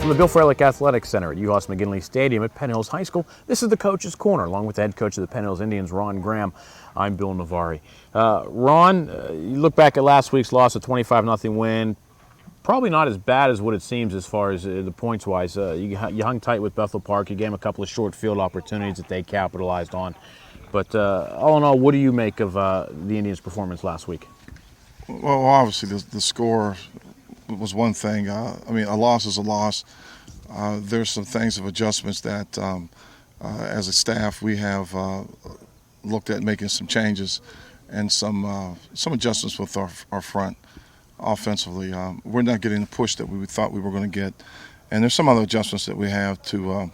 From the Bill Frelick Athletic Center at UHAS McGinley Stadium at Penn Hills High School, this is the Coach's Corner, along with the head coach of the Penn Hills Indians, Ron Graham. I'm Bill Navari. Ron, you look back at last week's loss, a 25-0 win. Probably not as bad as what it seems as far as the points-wise. You hung tight with Bethel Park. You gave them a couple of short field opportunities that they capitalized on. But all in all, what do you make of the Indians' performance last week? Well, obviously the score was one thing. I mean, a loss is a loss. There's some things of adjustments that, as a staff, we have looked at making some changes and some adjustments with our front offensively. We're not getting the push that we thought we were going to get, and there's some other adjustments that we have to.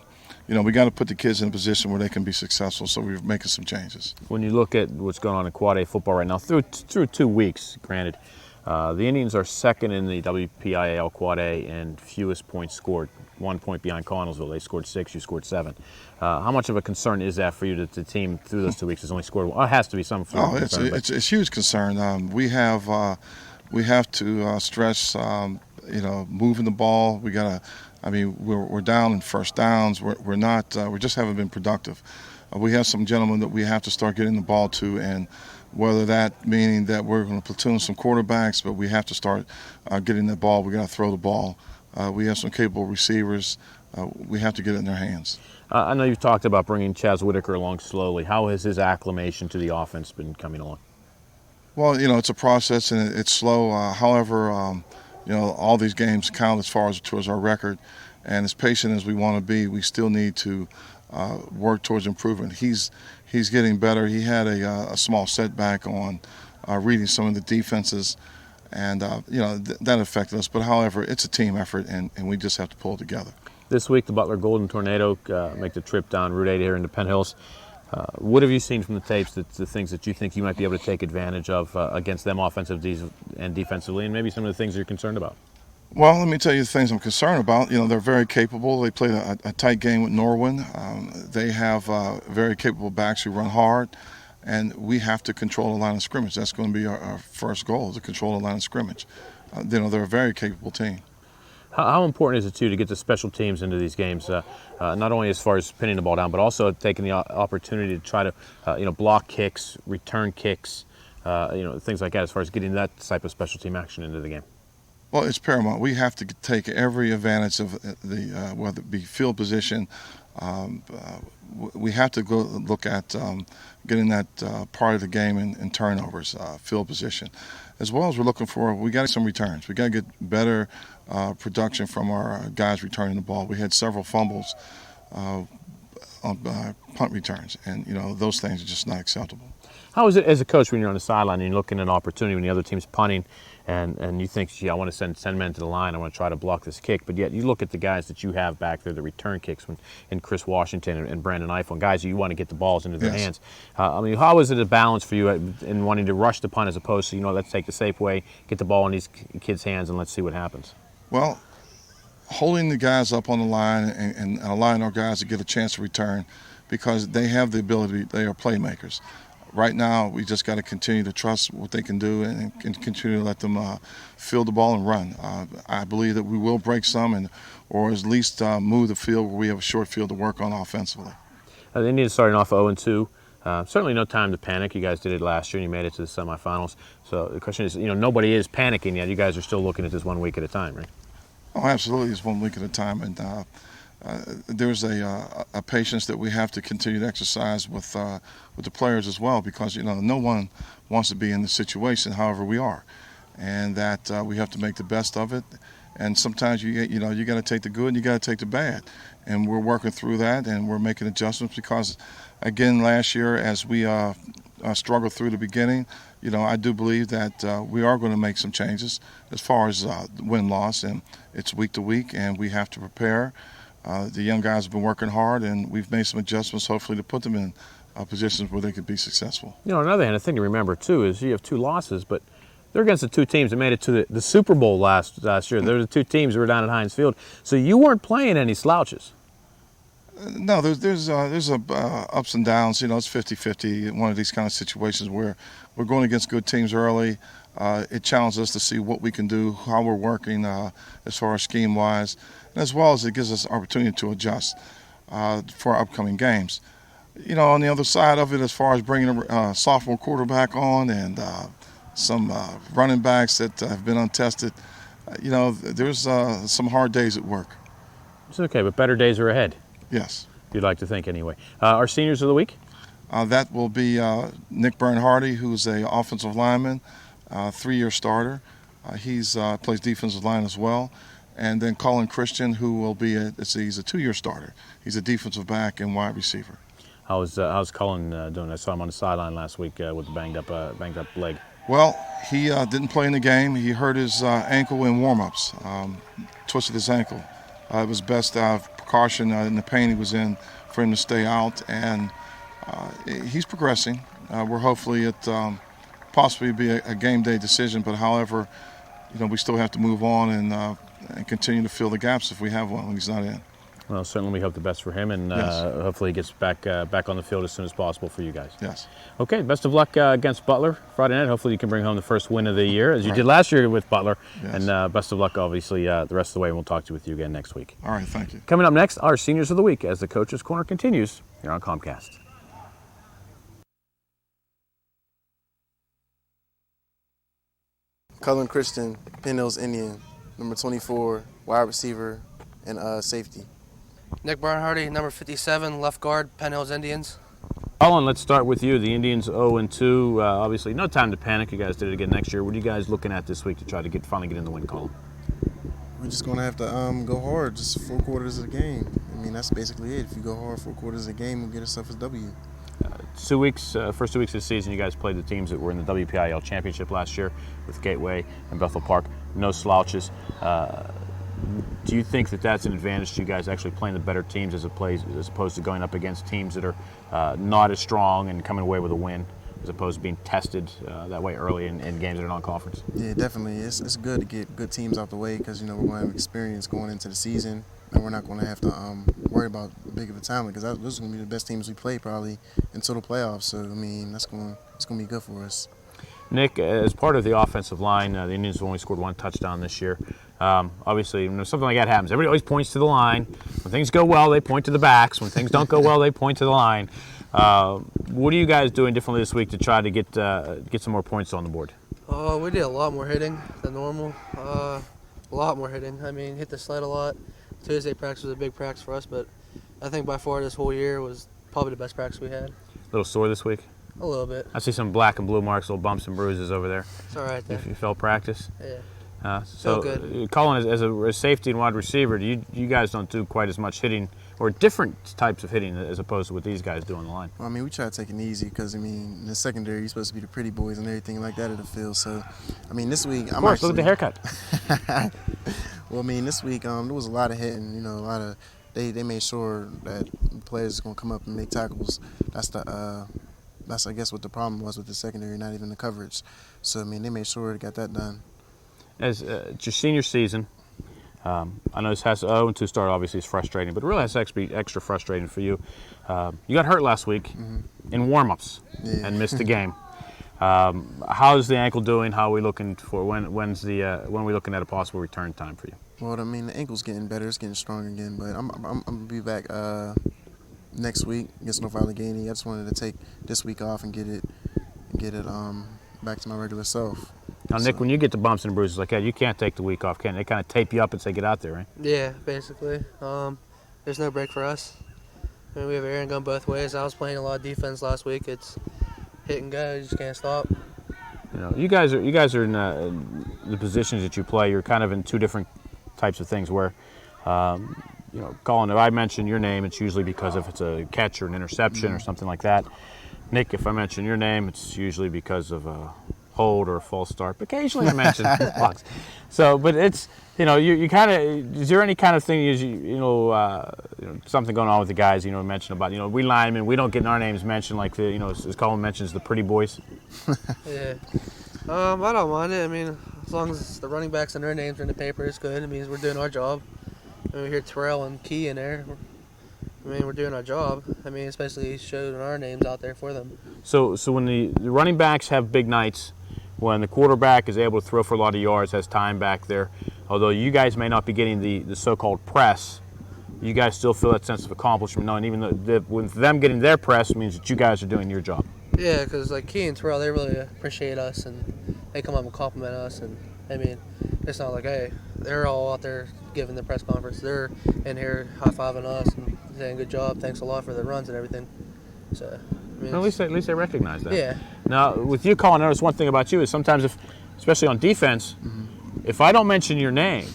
We got to put the kids in a position where they can be successful, so we're making some changes. When you look at what's going on in Quad A football right now, through 2 weeks, granted, the Indians are second in the WPIAL Quad A and fewest points scored. 1 point behind Connellsville. They scored 6, you scored 7. How much of a concern is that for you that the team through those 2 weeks has only scored 1? Well, it has to be some. It's a huge concern. We have to stress, moving the ball. We got to. I mean, we're down in first downs. We're not. We just haven't been productive. We have some gentlemen that we have to start getting the ball to, and whether that meaning that we're going to platoon some quarterbacks, but we have to start getting the ball. We got to throw the ball. We have some capable receivers. We have to get it in their hands. I know you've talked about bringing Chaz Whitaker along slowly. How has his acclimation to the offense been coming along? Well, it's a process and it's slow. However, all these games count as far as towards our record, and as patient as we want to be, we still need to work towards improvement. He's getting better. He had a small setback on reading some of the defenses, and that affected us. But however, it's a team effort, and we just have to pull it together. This week, the Butler Golden Tornado make the trip down Route 8 here into Penn Hills. What have you seen from the tapes, the things that you think you might be able to take advantage of against them offensively and defensively, and maybe some of the things you're concerned about? Well, let me tell you the things I'm concerned about. They're very capable. They played a tight game with Norwin. They have very capable backs who run hard, and we have to control the line of scrimmage. That's going to be our first goal, to control the line of scrimmage. They're a very capable team. How important is it to get the special teams into these games, not only as far as pinning the ball down, but also taking the opportunity to try to block kicks, return kicks, things like that, as far as getting that type of special team action into the game? Well, it's paramount. We have to take every advantage of whether it be field position. We have to go look at getting that part of the game in turnovers, field position, as well as we got some returns. We got to get better production from our guys returning the ball. We had several fumbles on punt returns, and those things are just not acceptable. How is it as a coach when you're on the sideline and you're looking at an opportunity when the other team's punting and you think, gee, I want to send 10 men to the line, I want to try to block this kick, but yet you look at the guys that you have back there, the return kicks, and Chris Washington and Brandon Eiffel, guys you want to get the balls into their hands. How is it a balance for you in wanting to rush the punt as opposed to, let's take the safe way, get the ball in these kids' hands and let's see what happens? Well, holding the guys up on the line and allowing our guys to get a chance to return, because they have the ability, they are playmakers. Right now, we just got to continue to trust what they can do and continue to let them field the ball and run. I believe that we will break some or at least move the field where we have a short field to work on offensively. The Indians starting off 0-2. Certainly no time to panic. You guys did it last year and you made it to the semifinals. So the question is, nobody is panicking yet. You guys are still looking at this 1 week at a time, right? Oh, absolutely. It's 1 week at a time. And there's a patience that we have to continue to exercise with the players as well, because no one wants to be in this situation. However, we are, and that we have to make the best of it. And sometimes you got to take the good and you got to take the bad, and we're working through that and we're making adjustments because, again, last year as we struggled through the beginning, I do believe that we are going to make some changes as far as win-loss, and it's week to week, and we have to prepare. The young guys have been working hard, and we've made some adjustments, hopefully, to put them in positions where they could be successful. On the other hand, a thing to remember, too, is you have 2 losses, but they're against the 2 teams that made it to the Super Bowl last year. They're the 2 teams that were down at Heinz Field. So you weren't playing any slouches. No, there's ups and downs. It's 50-50 in one of these kind of situations where we're going against good teams early. it challenges us to see what we can do, how we're working as far as scheme-wise, and as well as it gives us opportunity to adjust for our upcoming games. You know, on the other side of it, as far as bringing a sophomore quarterback on and some running backs that have been untested, you know, there's some hard days at work. It's okay, but better days are ahead. Yes. You'd like to think, anyway. Our seniors of the week? That will be Nick Bernhardy, who's an offensive lineman, 3-year starter. He's plays defensive line as well. And then Colin Christian, who will be he's a 2-year starter. He's a defensive back and wide receiver. How's Colin doing? I saw him on the sideline last week with a banged up leg. Well, he didn't play in the game. He hurt his ankle in warm-ups, twisted his ankle. It was best precaution in the pain he was in for him to stay out, and he's progressing. We're hopefully it possibly be a game day decision, but however, you know, we still have to move on and continue to fill the gaps if we have one when he's not in. Well, certainly we hope the best for him, and Yes. Hopefully he gets back on the field as soon as possible for you guys. Yes. Okay, best of luck against Butler Friday night. Hopefully you can bring home the first win of the year, as you did last year with Butler. Yes. And best of luck, obviously, the rest of the way, and we'll talk with you again next week. All right, thank you. Coming up next, our Seniors of the Week, as the Coach's Corner continues here on Comcast. Colin Christian, Penn Hills Indian, number 24, wide receiver and safety. Nick Bernhardy, number 57, left guard, Penn Hills Indians. Colin, let's start with you. The Indians 0-2. Obviously, no time to panic. You guys did it again next year. What are you guys looking at this week to try to finally get in the win column? We're just going to have to go hard, just 4 quarters of the game. I mean, that's basically it. If you go hard 4 quarters of the game, we'll get ourselves a W. 2 weeks, first 2 weeks of the season, you guys played the teams that were in the WPIAL Championship last year with Gateway and Bethel Park. No slouches. Do you think that that's an advantage to you guys actually playing the better teams as opposed to going up against teams that are not as strong and coming away with a win, as opposed to being tested that way early in games that are non-conference? Yeah, definitely. It's good to get good teams out the way because, you know, we're going to have experience going into the season, and we're not going to have to worry about big of a talent because those are going to be the best teams we play probably until the playoffs. So, I mean, it's going to be good for us. Nick, as part of the offensive line, the Indians have only scored 1 touchdown this year. Obviously, when something like that happens, everybody always points to the line. When things go well, they point to the backs. When things don't go well, they point to the line. What are you guys doing differently this week to try to get some more points on the board? We did a lot more hitting than normal. A lot more hitting. I mean, hit the sled a lot. Tuesday practice was a big practice for us, but I think by far this whole year was probably the best practice we had. A little sore this week? A little bit. I see some black and blue marks, little bumps and bruises over there. It's all right there. If you felt practice? Yeah. So, Feel good. Colin, as a safety and wide receiver, you guys don't do quite as much hitting, or different types of hitting as opposed to what these guys do on the line? Well, I mean, we try to take it easy because, I mean, in the secondary, you're supposed to be the pretty boys and everything like that at the field. So, I mean, this week, Of course, look at the haircut. Well, I mean, this week there was a lot of hitting. You know, they made sure that the players are going to come up and make tackles. That's I guess what the problem was with the secondary, not even the coverage. So I mean, they made sure they got that done. As it's your senior season, I know this has 0-2 start. Obviously, is frustrating, but it really has to be extra frustrating for you. You got hurt last week in warm-ups and missed the game. How's the ankle doing? How are we looking for when are we looking at a possible return time for you? Well, I mean, the ankle's getting better. It's getting strong again. But I'm gonna be back next week against North Allegheny. I just wanted to take this week off and get it back to my regular self. Now, Nick, when you get the bumps and bruises like that, you can't take the week off, can you? They kind of tape you up and say, get out there, right? Yeah, basically. There's no break for us. I mean, we have air and gun both ways. I was playing a lot of defense last week. It's hit and go. You just can't stop. You know, you guys are in the positions that you play. You're kind of in 2 different types of things where, you know, Colin, if I mention your name, it's usually because if it's a catch or an interception or something like that. Nick, if I mention your name, it's usually because of a hold or a false start. But occasionally I mention blocks. So, but it's, you know, you kind of, is there any kind of thing, you know, something going on with the guys, you know, mention about, you know, we linemen, we don't get our names mentioned like the, you know, as Colin mentions, the pretty boys. Yeah. I don't mind it. I mean, as long as the running backs and their names are in the paper, it's good. It means we're doing our job. When we hear Terrell and Key in there, we're doing our job. I mean, especially showing our names out there for them. So when the running backs have big nights, when the quarterback is able to throw for a lot of yards, has time back there. Although you guys may not be getting the so-called press, you guys still feel that sense of accomplishment, knowing even though with them getting their press means that you guys are doing your job. Yeah, because like Key and Terrell, they really appreciate us, and they come up and compliment us. And I mean, it's not like, hey, they're all out there giving the press conference. They're in here high-fiving us and saying, good job, thanks a lot for the runs and everything. So, I mean, At least they recognize that. Yeah. Now, with you, Colin, I notice one thing about you is sometimes, especially on defense, if I don't mention your name,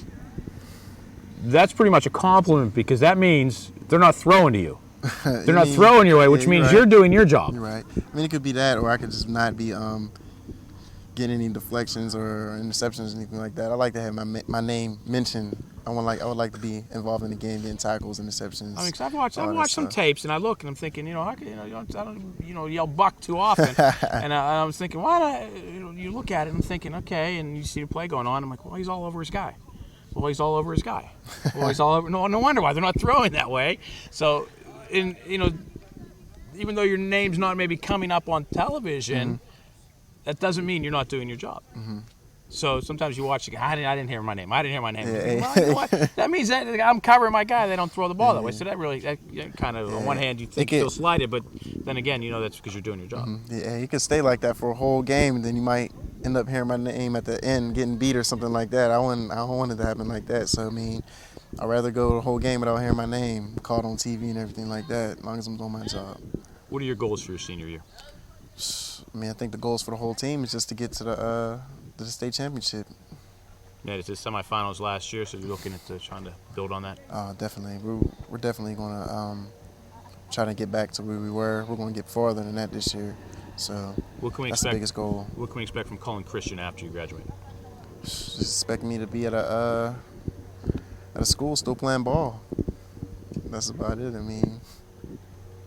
that's pretty much a compliment because that means they're not throwing to you. They're not throwing your way, which means you're doing your job. You're right. I mean, it could be that, or I could just not be getting any deflections or interceptions or anything like that. I like to have my name mentioned. I would like to be involved in the game, getting tackles, interceptions. I mean, 'cause I've watched some tapes, and I look and I'm thinking, I don't yell buck too often, and I was thinking, why? You look at it and I'm thinking, okay, and you see the play going on. I'm like, well, he's all over his guy. Well, he's all over his guy. Well, he's all over. No wonder why they're not throwing that way. So, even though your name's not maybe coming up on television, that doesn't mean you're not doing your job. So sometimes you watch, I didn't hear my name. I didn't hear my name. Yeah. Well, you know what? That means that I'm covering my guy. They don't throw the ball that way. So that kind of, on one hand, you think you feel slighted, but then again, that's because you're doing your job. Yeah, you could stay like that for a whole game, and then you might end up hearing my name at the end, getting beat or something like that. I don't want it to happen like that. So I mean, I'd rather go the whole game without hearing my name called on TV and everything like that, as long as I'm doing my job. What are your goals for your senior year? I mean, I think the goals for the whole team is just to get to the state championship. Yeah, it's the semifinals last year, so you're looking at trying to build on that. Definitely, we're definitely going to try to get back to where we were. We're going to get farther than that this year. So that's the biggest goal. What can we expect from Colin Christian after you graduate? Just expect me to be at a school still playing ball. That's about it. I mean,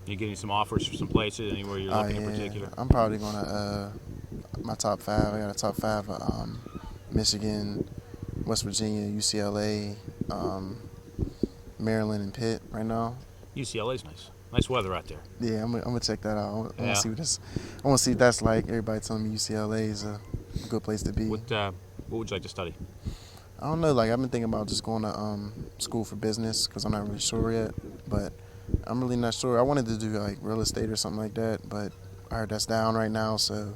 you getting some offers for some places anywhere you're looking in particular? I'm probably going to my top 5. I got a top 5. Michigan, West Virginia, UCLA, Maryland, and Pitt right now. UCLA's nice. Nice weather out there. Yeah, I'm gonna check that out. I want to see I want to see what that's like. Everybody telling me UCLA is a good place to be. What would you like to study? I don't know. Like I've been thinking about just going to school for business because I'm not really sure yet. But I'm really not sure. I wanted to do like real estate or something like that, but I heard that's down right now, so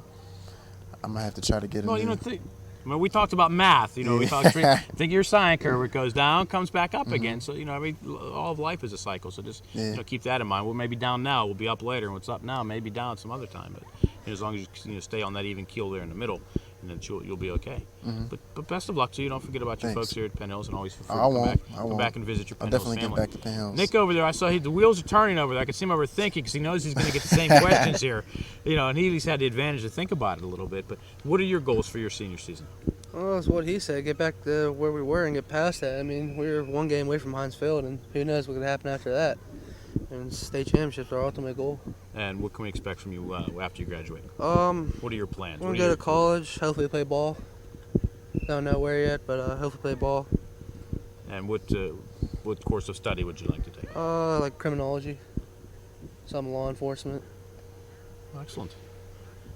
I might have to try to get in. Well, we talked about math. We talked. Think your sine curve. It goes down, comes back up again. So all of life is a cycle. So just keep that in mind. We're maybe down now. We'll be up later. And what's up now may be down some other time. But as long as you stay on that even keel there in the middle, and then you'll be okay. But best of luck to you. Don't forget about your folks here at Penn Hills, and always feel free to come back and visit your Penn Hills family. I'll definitely get back to Penn Hills. Nick over there, I saw the wheels are turning over there. I could see him overthinking because he knows he's going to get the same questions here. And he at least had the advantage to think about it a little bit. But what are your goals for your senior season? Well, that's what he said. Get back to where we were and get past that. I mean, we were one game away from Heinz Field, and who knows what could happen after that. And state championships are our ultimate goal. And what can we expect from you after you graduate? What are your plans? We're going to go to college, hopefully play ball. Don't know where yet, but hopefully play ball. And what course of study would you like to take? Like criminology, some law enforcement. Excellent.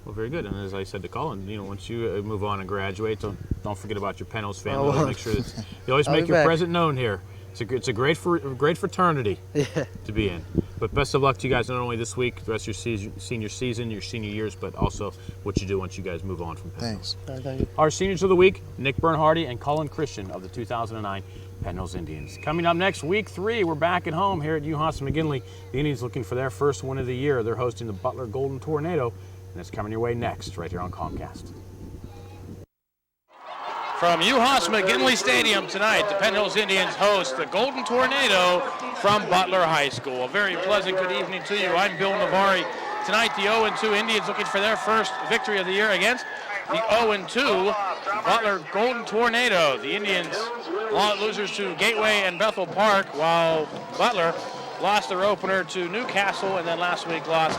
Well, very good. And as I said to Colin, once you move on and graduate, don't forget about your Penn Hills family. Make sure that you always make your presence known here. It's a great fraternity to be in. But best of luck to you guys, not only this week, the rest of your senior season, your senior years, but also what you do once you guys move on from Penn Hills. Thanks. Thank you. Our seniors of the week, Nick Bernhardy and Colin Christian of the 2009 Penn Hills Indians. Coming up next, week 3, we're back at home here at UHAS McGinley. The Indians looking for their first win of the year. They're hosting the Butler Golden Tornado, and it's coming your way next, right here on Comcast. From UHAS McGinley Stadium tonight, the Penn Hills Indians host the Golden Tornado from Butler High School. A very pleasant good evening to you. I'm Bill Navari. Tonight, the 0-2 Indians looking for their first victory of the year against the 0-2 Butler Golden Tornado. The Indians losers to Gateway and Bethel Park, while Butler lost their opener to Newcastle and then last week lost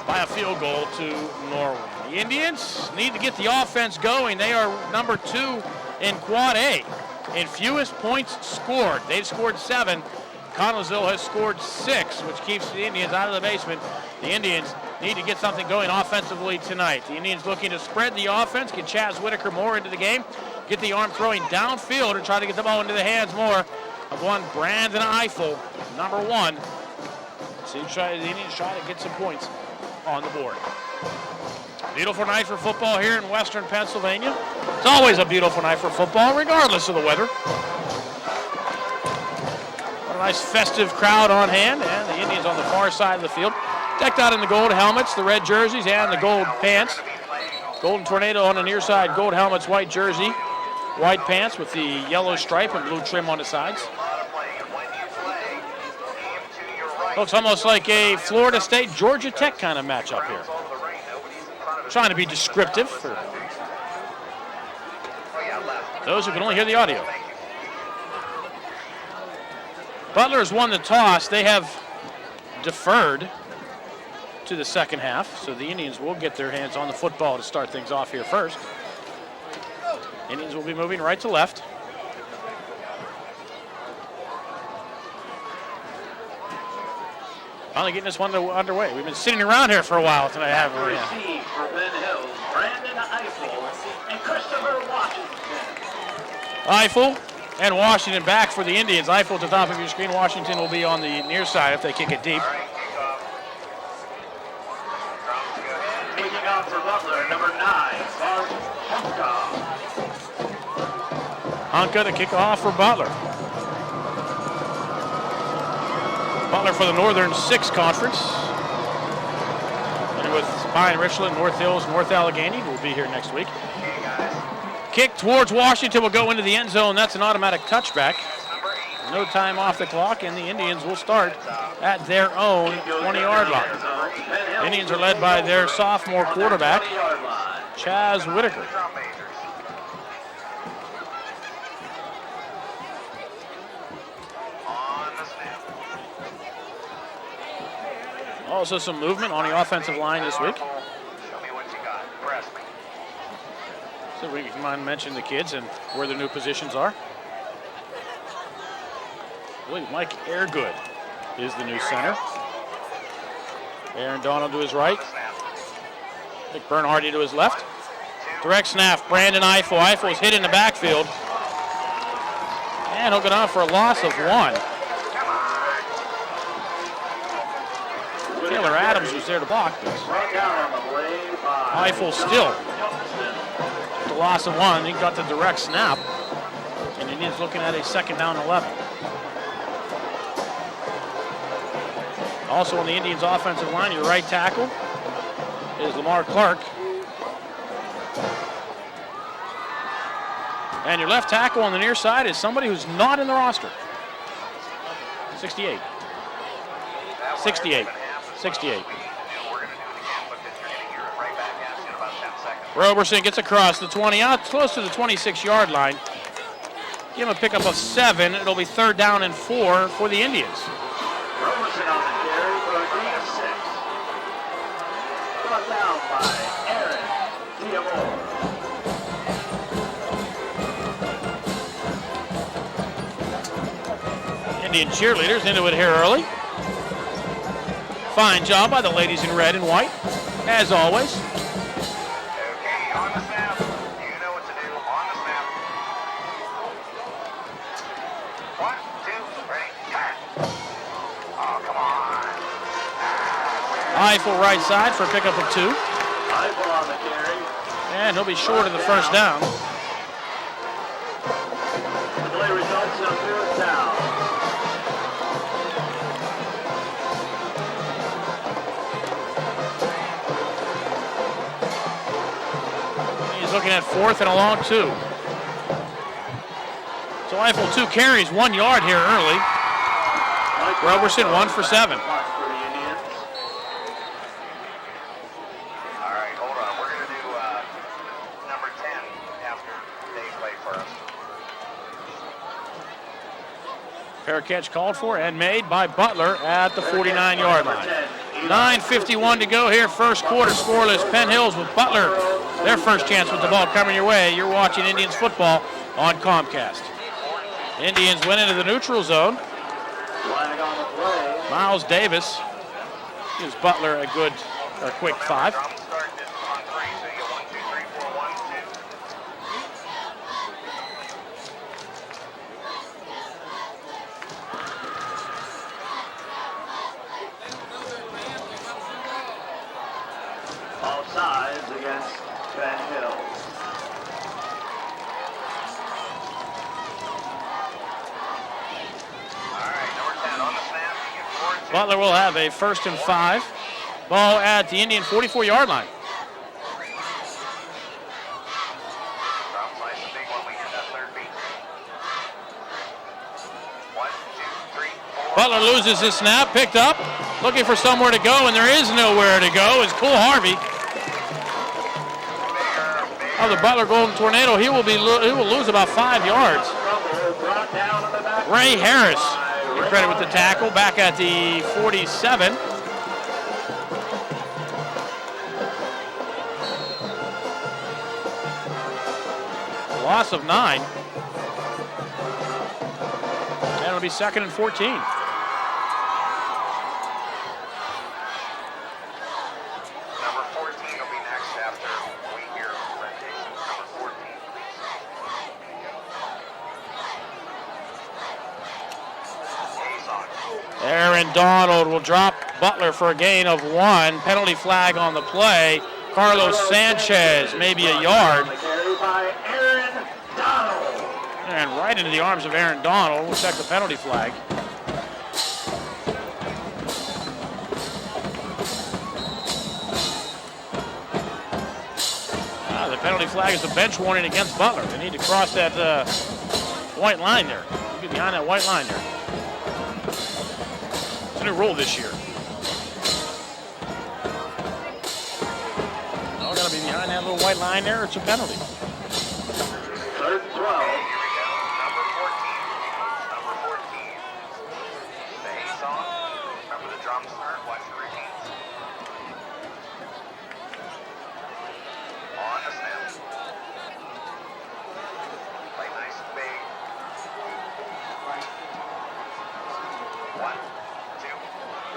by a field goal to Norway. The Indians need to get the offense going. They are number 2 in Quad A in fewest points scored. They've scored 7. Connellsville has scored 6, which keeps the Indians out of the basement. The Indians need to get something going offensively tonight. The Indians looking to spread the offense, get Chaz Whitaker more into the game, get the arm throwing downfield and try to get the ball into the hands more of one Brandon Eiffel, number 1. So the Indians try to get some points on the board. Beautiful night for football here in western Pennsylvania. It's always a beautiful night for football, regardless of the weather. What a nice festive crowd on hand, and the Indians on the far side of the field, decked out in the gold helmets, the red jerseys, and the gold pants. Golden Tornado on the near side, gold helmets, white jersey, white pants with the yellow stripe and blue trim on the sides. Looks almost like a Florida State, Georgia Tech kind of matchup here. Trying to be descriptive for those who can only hear the audio. Butler has won the toss. They have deferred to the second half, so the Indians will get their hands on the football to start things off here first. Indians will be moving right to left. Finally getting this one underway. We've been sitting around here for a while tonight, haven't we? Receive for Penn Hills, Brandon Eiffel and Christopher Washington. Eiffel and Washington back for the Indians. Eiffel at the top of your screen. Washington will be on the near side if they kick it deep. Kicking off for Butler, number 9, Bart Honka. Honka to kick off for Butler. Butler for the Northern 6 Conference. And with Pine Richland, North Hills, North Allegheny will be here next week. Kick towards Washington will go into the end zone. That's an automatic touchback. No time off the clock, and the Indians will start at their own 20-yard line. Indians are led by their sophomore quarterback, Chaz Whitaker. Also some movement on the offensive line this week. So we can mention the kids and where their new positions are. I believe Mike Airgood is the new center. Aaron Donald to his right. Nick Bernhardy to his left. Direct snap, Brandon Eiffel. Eiffel is hit in the backfield. And he'll go down for a loss of 1. Taylor Adams was there to block this. Eiffel still. The loss of 1. He got the direct snap. And Indians looking at a 2nd down 11. Also on the Indians offensive line, your right tackle is Lamar Clark. And your left tackle on the near side is somebody who's not in the roster. 68. 68. 68. Roberson gets across the 20, out close to the 26-yard line. Give him a pickup of 7. It'll be 3rd down and 4 for the Indians. Roberson on the carry for a gain of 6. Brought down by Aaron Diamore. Indian cheerleaders into it here early. Fine job by the ladies in red and white, as always. Okay, on the snap. You know what to do. On the snap. 1, 2, 3, turn. Oh, come on. Eiffel right side for a pickup of 2. Eiffel on the carry. And he'll be short of the 1st down. The play results in a 4th down. Looking at 4th and a long 2. So Eiffel 2 carries 1 yard here early. Roberson 1 for 7. All right, hold on. We're going to do number 10 after they play first. Fair catch called for and made by Butler at the 49-yard line. 9:51 to go here, first quarter, scoreless. Penn Hills with Butler. Their first chance with the ball coming your way. You're watching Indians football on Comcast. Indians went into the neutral zone. Flag on the play. Miles Davis gives Butler a good or a quick 5. Drum start this on 3, so you get 1, 2, 3, 4, 1, 2. Offsides against Penn Hills. All right, number 10 on the snap. You get 4, 2. Butler will have a 1st and 5. Ball at the Indian 44-yard line. Drum slice a big one. We get that third beat. 1, 2, 3, 4. Butler loses his snap, picked up, looking for somewhere to go, and there is nowhere to go. It's Cool Harvey of the Butler Golden Tornado. He will lose about 5 yards. Ray Harris, get credit with the tackle, back at the 47. Loss of 9. And it'll be 2nd and 14. Number 14 will be next after we hear rendition. Number 14, please. Hayes on. Aaron Donald will drop Butler for a gain of 1. Penalty flag on the play. Carlos Sanchez, maybe a yard. Carried by Aaron Donald. And right into the arms of Aaron Donald. We'll check the penalty flag. The penalty flag is a bench warning against Butler. They need to cross that white line there. Get behind that white line there. It's a new rule this year. No, gotta be behind that little white line there. It's a penalty. 3rd and 12. Here we go. Number 14. Number 14. The Hayes on. Remember the drum start. Watch the repeats. On the snap. Play nice and big. 1, 2,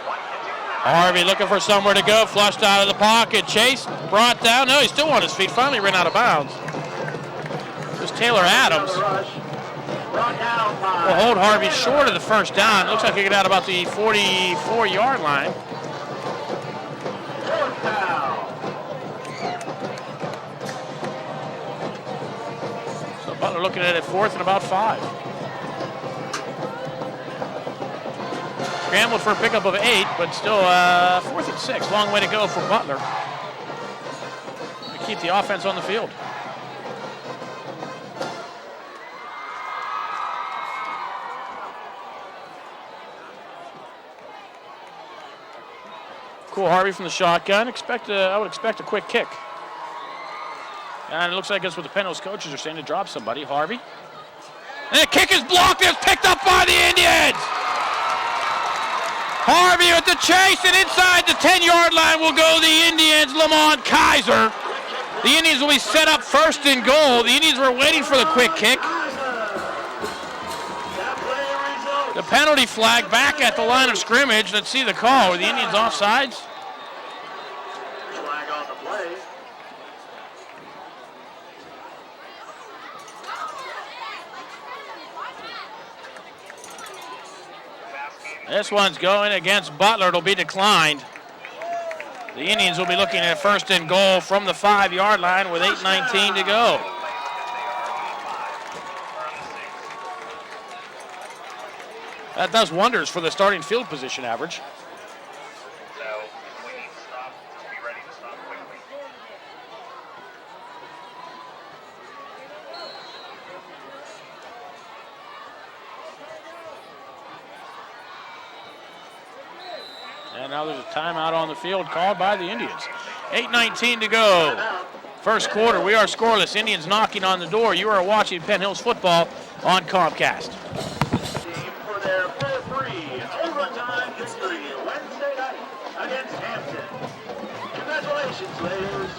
1, and 2. Harvey looking for somewhere to go, flushed out of the pocket. Chase brought down. No, he's still on his feet. Finally ran out of bounds. It was Taylor Adams. Will hold Harvey short of the 1st down. Looks like he got out about the 44-yard line. 4th down. So Butler looking at it 4th and about 5. Scrambled for a pickup of 8, but still 4th and 6. Long way to go for Butler to keep the offense on the field. Cool Harvey from the shotgun. I would expect a quick kick. And it looks like that's what the Penn Hills coaches are saying, to drop somebody. Harvey. And the kick is blocked. It's picked up by the Indians. Harvey with the chase, and inside the 10-yard line will go the Indians, Lamont Kaiser. The Indians will be set up 1st and goal. The Indians were waiting for the quick kick. The penalty flag back at the line of scrimmage. Let's see the call. Were the Indians offsides? Flag on the play. This one's going against Butler. It'll be declined. The Indians will be looking at 1st and goal from the 5-yard line with 8:19 to go. That does wonders for the starting field position average. So we need to stop. Just be ready to stop quickly. And now there's a timeout on the field called by the Indians. 8:19 to go. 1st quarter, we are scoreless. Indians knocking on the door. You are watching Penn Hills football on Comcast. For their 4-3 overtime victory Wednesday night against Hampton. Congratulations, ladies.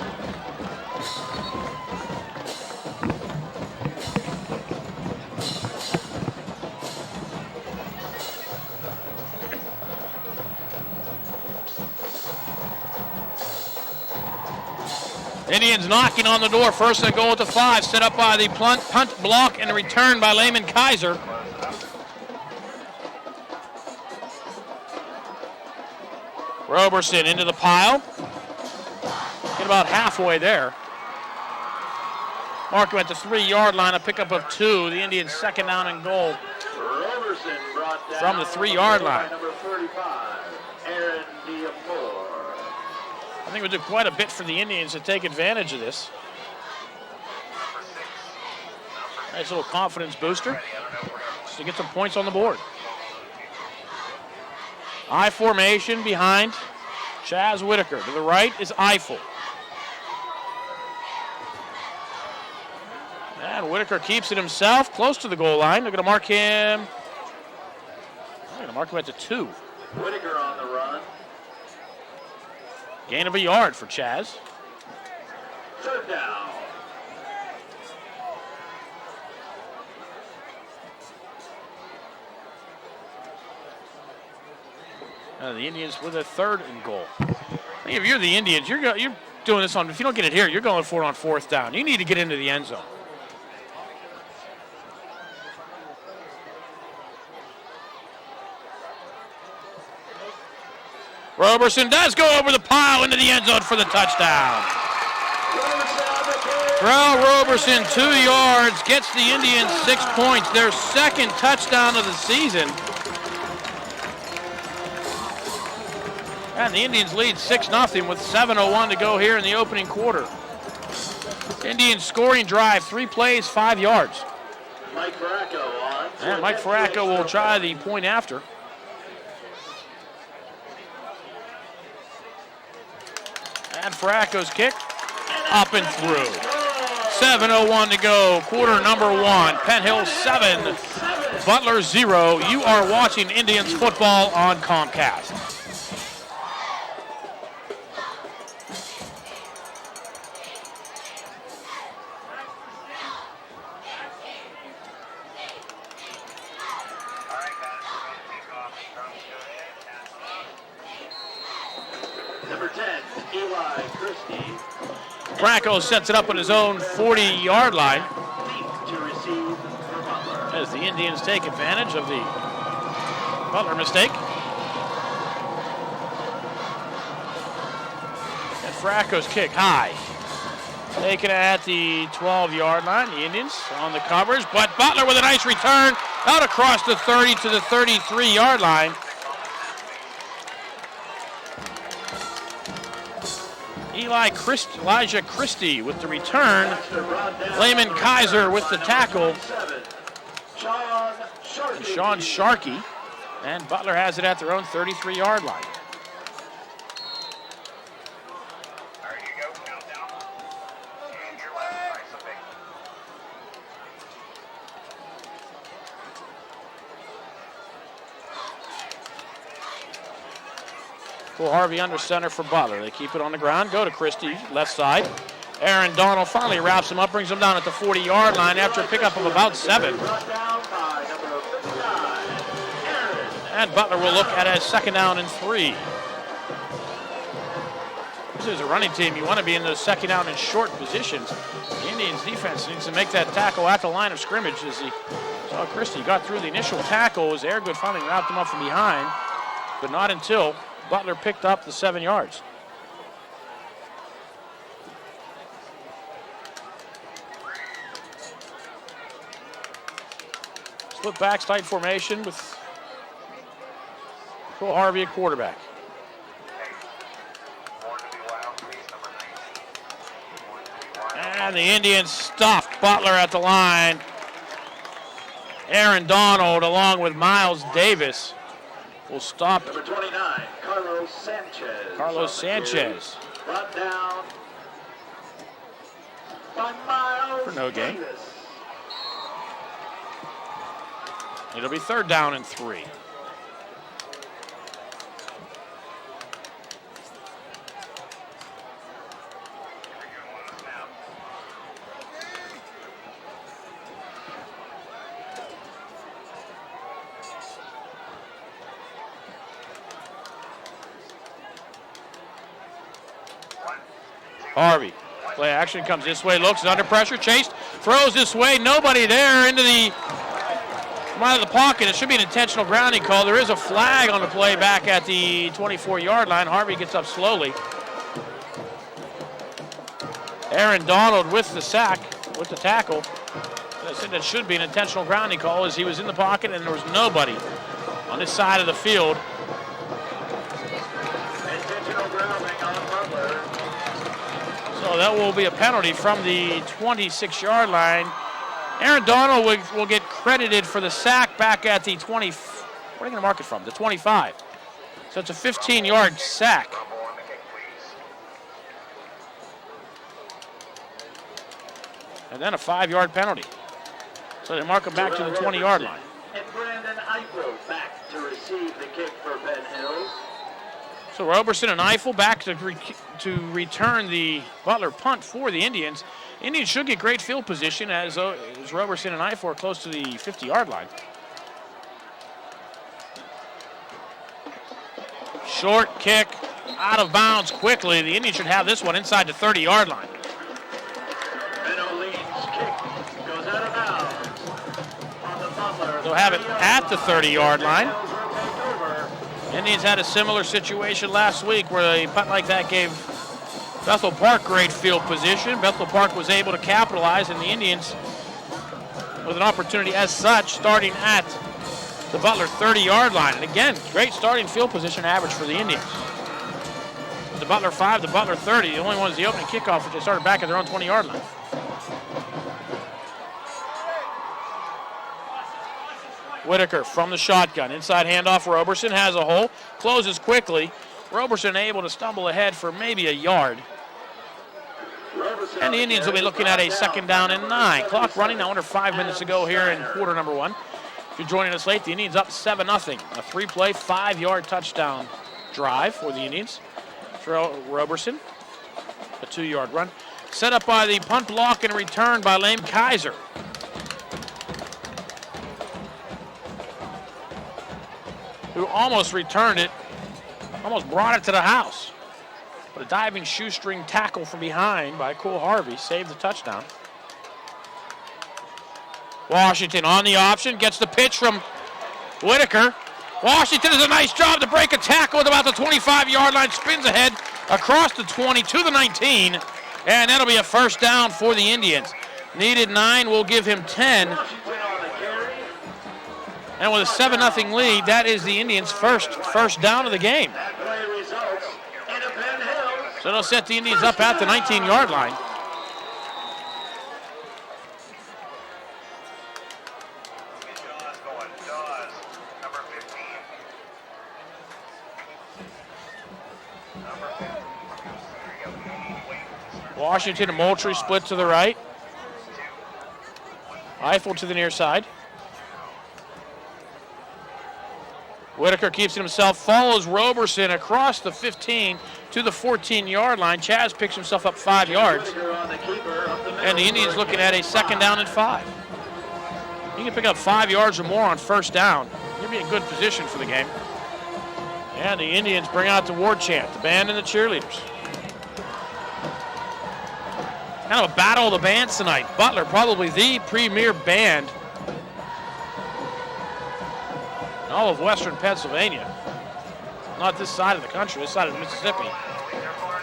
Indians knocking on the door. First and goal at the 5. Set up by the punt block and a return by Lehman Kaiser. Roberson into the pile. Get about halfway there. Markham at the 3-yard line, a pickup of 2. The Indians second down and goal from the 3-yard line. Number 35, Aaron Diamore. I think it would do quite a bit for the Indians to take advantage of this. Nice little confidence booster just to get some points on the board. I formation behind Chaz Whitaker. To the right is Eiffel. And Whitaker keeps it himself, close to the goal line. They're going to mark him. They're going to mark him at the 2. Whitaker on the run. Gain of a yard for Chaz. Third down. The Indians with a 3rd and goal. I think if you're the Indians, you're doing this on. If you don't get it here, you're going for it on 4th down. You need to get into the end zone. Roberson does go over the pile into the end zone for the touchdown. Terrell Roberson, 2 yards, gets the Indians 6 points. Their 2nd touchdown of the season. And the Indians lead 6-0 with 7:01 to go here in the opening quarter. Indians scoring drive, 3 plays, 5 yards. Mike Faracco on. And Mike Faracco will try the point after. And Faracco's kick, up and through. 7:01 to go, quarter number 1. Penn Hills 7, Butler 0. You are watching Indians football on Comcast. Number 10, Eli Christie. Franco sets it up on his own 40-yard line To receive for Butler. as the Indians take advantage of the Butler mistake. And Franco's kick high. Taken at the 12-yard line. The Indians on the coverage, but Butler with a nice return out across the 30 to the 33-yard line. Elijah Christie with the return. Lehman Kaiser with the tackle. And Sean Sharkey. And Butler has it at their own 33-yard line. There you go, countdown. And your left, nice and big. Cole Harvey under center for Butler. They keep it on the ground. Go to Christie, left side. Aaron Donald finally wraps him up, brings him down at the 40-yard line after a pickup of about 7. And Butler will look at a 2nd down and 3. This is a running team. You want to be in those 2nd down and short positions. The Indians defense needs to make that tackle at the line of scrimmage as he saw Christie got through the initial tackle as Airgood finally wrapped him up from behind, but not until Butler picked up the 7 yards. Split backs, tight formation with Cole Harvey at quarterback. And the Indians stuffed Butler at the line. Aaron Donald along with Miles Davis will stop Number 29, Carlos Sanchez. Carlos Sanchez Brought down by Miles for no gain. Davis. It'll be 3rd down and 3. Harvey Play action comes this way, looks under pressure, chased, throws this way, nobody there into the come out of the pocket. It should be an intentional grounding call. There is a flag on the play back at the 24-yard line. Harvey gets up slowly. Aaron Donald with the sack, with the tackle. I said that should be an intentional grounding call as he was in the pocket and there was nobody on this side of the field. Intentional grounding on Butler. So that will be a penalty from the 26-yard line. Aaron Donald will get credited for the sack back at the 20. Where are you going to mark it from? The 25. So it's a 15-yard sack. And then a 5-yard penalty. So they mark him back to the 20-yard line. And Brandon Eichel back to receive the kick for Penn Hills. So Roberson and Eiffel back to return the Butler punt for the Indians. Indians should get great field position as Roberson and Eiffel are close to the 50-yard line. Short kick, out of bounds quickly. The Indians should have this one inside the 30-yard line. They'll have it at the 30-yard line. Indians had a similar situation last week where a punt like that gave Bethel Park great field position. Bethel Park was able to capitalize, and the Indians with an opportunity as such starting at the Butler 30-yard line. And again, great starting field position average for the Indians. The Butler 5, the Butler 30. The only one is the opening kickoff, which they started back at their own 20-yard line. Whitaker from the shotgun. Inside handoff. Roberson has a hole. Closes quickly. Roberson able to stumble ahead for maybe a yard. And the Indians will be looking at a 2nd down and 9. Clock running now under 5 minutes to go here in quarter number 1. If you're joining us late, the Indians up 7-0. A 3-play, 5-yard touchdown drive for the Indians. Roberson, a 2-yard run. Set up by the punt block and return by Lane Kaiser. Who almost returned it, almost brought it to the house. But a diving shoestring tackle from behind by Cole Harvey saved the touchdown. Washington on the option, gets the pitch from Whitaker. Washington does a nice job to break a tackle at about the 25-yard line, spins ahead across the 20 to the 19, and that'll be a 1st down for the Indians. Needed 9, will give him 10. And with a 7-0 lead, that is the Indians' first down of the game. So they'll set the Indians up at the 19-yard line. Washington and Moultrie split to the right. Eiffel to the near side. Whitaker keeps it himself, follows Roberson across the 15 to the 14-yard line. Chaz picks himself up 5 yards. And the Indians looking at a 2nd down and 5. You can pick up 5 yards or more on 1st down. You'll be in good position for the game. And the Indians bring out the war chant, the band and the cheerleaders. Kind of a battle of the bands tonight. Butler, probably the premier band in all of western Pennsylvania. Not this side of the country, this side of Mississippi.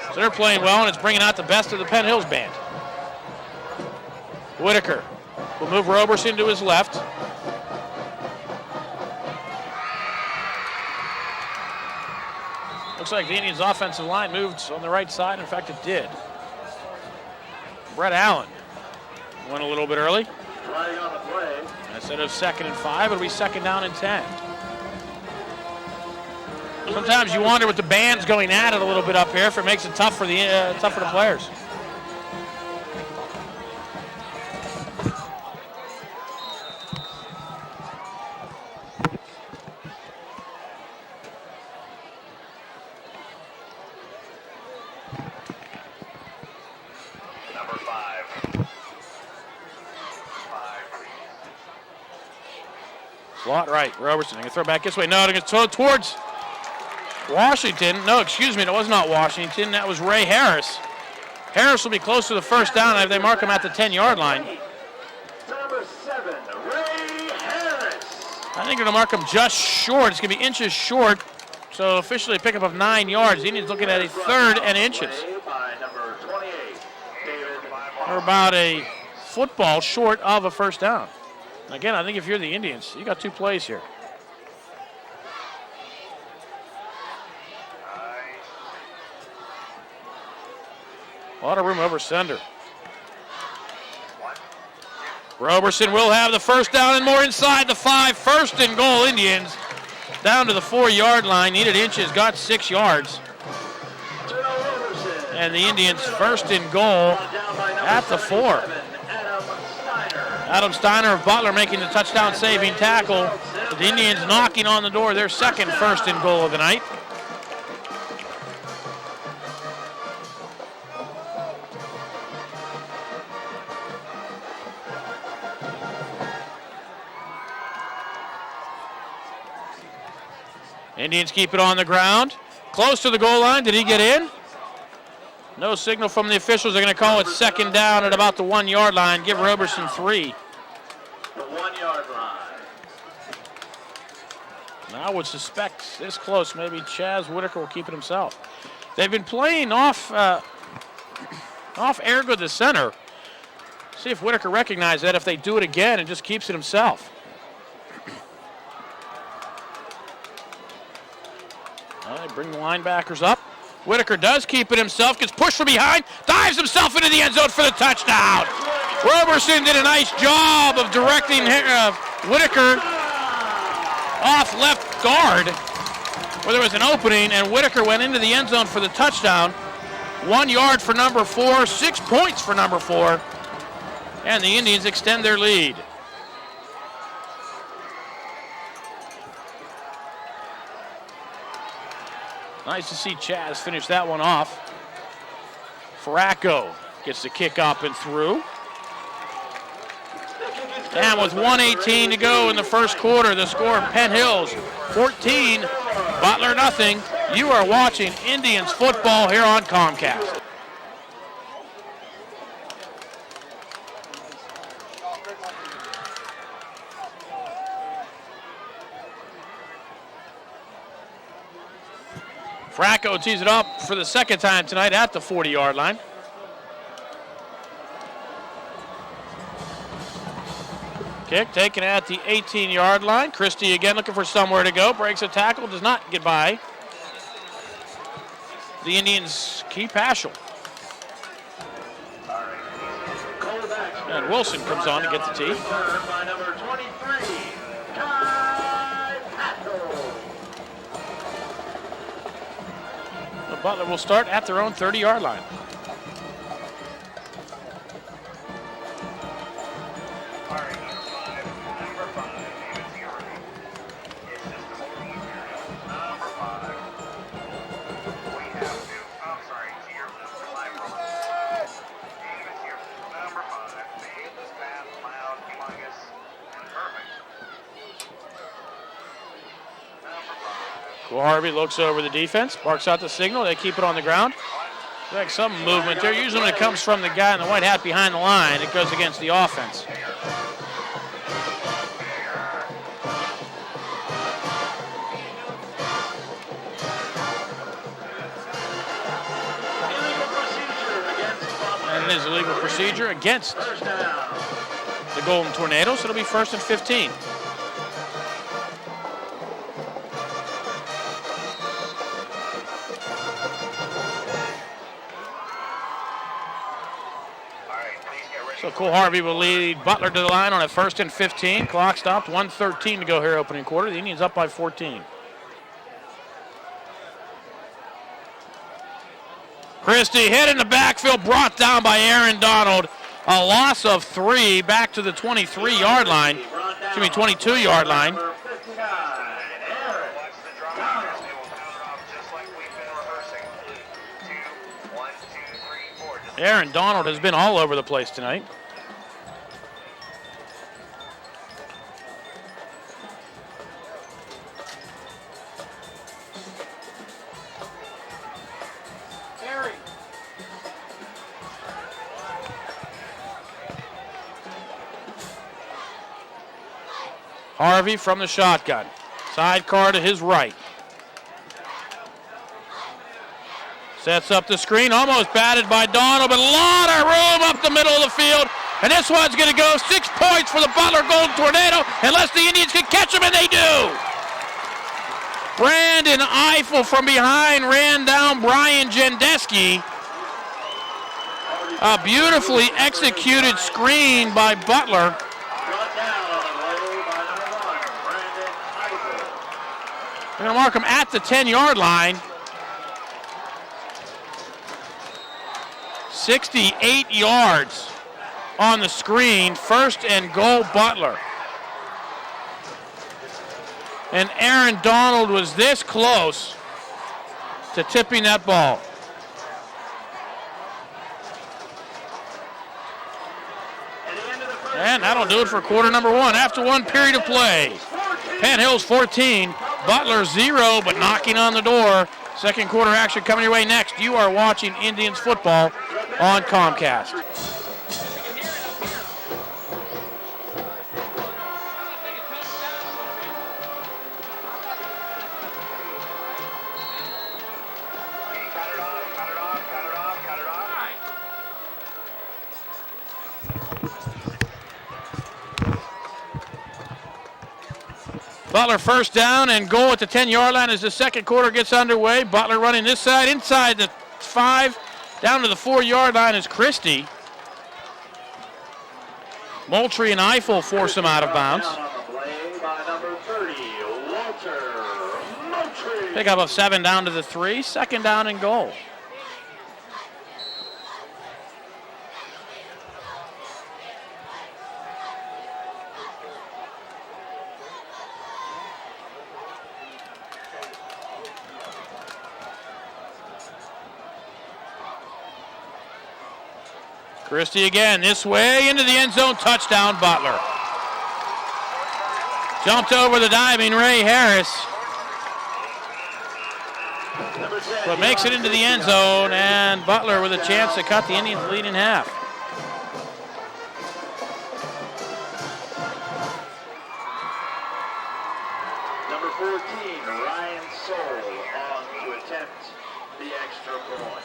So they're playing well, and it's bringing out the best of the Penn Hills band. Whitaker will move Roberson to his left. Looks like the Indians' offensive line moved on the right side. In fact, it did. Brett Allen went a little bit early. Instead of 2nd and 5, it'll be 2nd down and 10. Sometimes you wonder with the bands going at it a little bit up here if it makes it tough for the players. Number 5. Slot right, Roberson. They're going to throw back this way. No, they're going to throw towards Washington. No, excuse me, that was not Washington. That was Ray Harris. Harris will be close to the first down if they mark him at the 10-yard line. Number 7, Ray Harris. I think they're going to mark him just short. It's going to be inches short. So officially a pickup of 9 yards. The Indians looking at a 3rd and inches. By number 28, David. They're about a football short of a first down. Again, I think if you're the Indians, you got 2 plays here. A lot of room over center. Roberson will have the first down and more inside the 5. 1st and goal, Indians. Down to the 4-yard line. Needed inches, got 6 yards. And the Indians 1st and goal at the 4. Adam Steiner of Butler making the touchdown saving tackle. The Indians knocking on the door, their 2nd 1st and goal of the night. Indians keep it on the ground. Close to the goal line. Did he get in? No signal from the officials. They're going to call it 2nd down at about the 1-yard line. Give Roberson 3. The 1-yard line. I would suspect this close, maybe Chaz Whitaker will keep it himself. They've been playing off Airgood the center. See if Whitaker recognizes that if they do it again and just keeps it himself. They bring the linebackers up. Whitaker does keep it himself, gets pushed from behind, dives himself into the end zone for the touchdown. Roberson did a nice job of directing Whitaker off left guard where there was an opening, and Whitaker went into the end zone for the touchdown. 1 yard for number 4, 6 points for number 4, and the Indians extend their lead. Nice to see Chaz finish that one off. Faracco gets the kick up and through. And with 1:18 to go in the first quarter, the score, Penn Hills 14, Butler nothing. You are watching Indians football here on Comcast. Fracco tees it up for the 2nd time tonight at the 40-yard line. Kick taken at the 18-yard line. Christie again looking for somewhere to go. Breaks a tackle, does not get by. The Indians keep Paschal. And Wilson comes on to get the tee. By number 23, The Butler will start at their own 30-yard line. Harvey looks over the defense, barks out the signal. They keep it on the ground. Like some movement there. Usually when it comes from the guy in the white hat behind the line, it goes against the offense. And it is a legal procedure against the Golden Tornado, so it'll be 1st and 15. So Cole Harvey will lead Butler to the line on a 1st and 15. Clock stopped, 1:13 to go here opening quarter. The Indians up by 14. Christie hit in the backfield, brought down by Aaron Donald. A loss of 3 back to the 23-yard line. Excuse me, 22-yard line. Aaron Donald has been all over the place tonight. Harvey from the shotgun. Sidecar to his right. Sets up the screen, almost batted by Donald, but a lot of room up the middle of the field. And this one's going to go 6 points for the Butler Golden Tornado, unless the Indians can catch them, and they do. Brandon Eiffel from behind ran down Brian Jendeski. A beautifully executed screen by Butler. They're going to mark him at the 10-yard line. 68 yards on the screen. First and goal, Butler. And Aaron Donald was this close to tipping that ball. And that'll do it for quarter number one. After one period of play, Penn Hills 14, Butler 0, but knocking on the door. Second quarter action coming your way next. You are watching Indians football on Comcast. Butler first down and goal at the 10-yard line as the second quarter gets underway. Butler running this side, inside the 5, down to the 4-yard line is Christie. Moultrie and Eiffel force him out of bounds. Pickup of 7 down to the 3, second down and goal. Christie again, this way, into the end zone, touchdown, Butler. Jumped over the diving Ray Harris, but makes it into the end zone, and Butler with a chance to cut the Indians' lead in half. Number 14, Ryan Soule, on to attempt the extra point.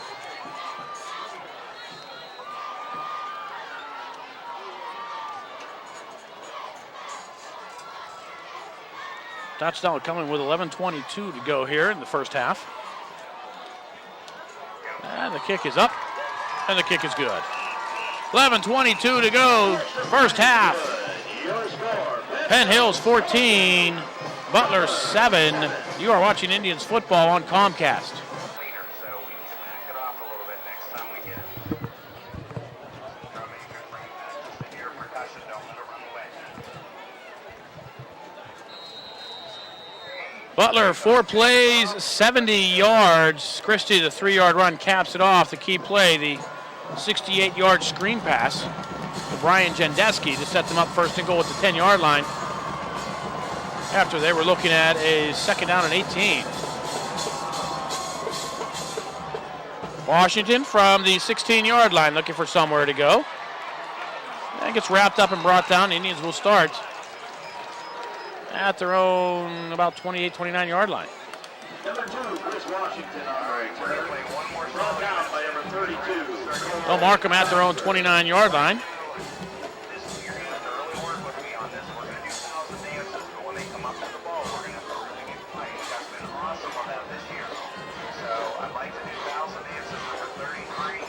Touchdown coming with 11:22 to go here in the first half. And the kick is up, and the kick is good. 11:22 to go, first half. Penn Hills 14, Butler 7. You are watching Indians football on Comcast. Butler, 4 plays, 70 yards. Christie, the 3-yard run, caps it off. The key play, the 68-yard screen pass to Brian Jendeski to set them up first and goal at the 10-yard line after they were looking at a second down and 18. Washington from the 16-yard line looking for somewhere to go. And gets wrapped up and brought down. The Indians will start at their own about 28, 29-yard line. Number 2, Chris Washington on the play. One more brought down by number 32. They'll mark them at their own 29-yard line. This year, you're going to have to really work with me on this. We're going to do fouls and dances, but when they come up to the ball, we're going to have to really get play. You guys have been awesome on that this year. So I'd like to do fouls and dances number 33.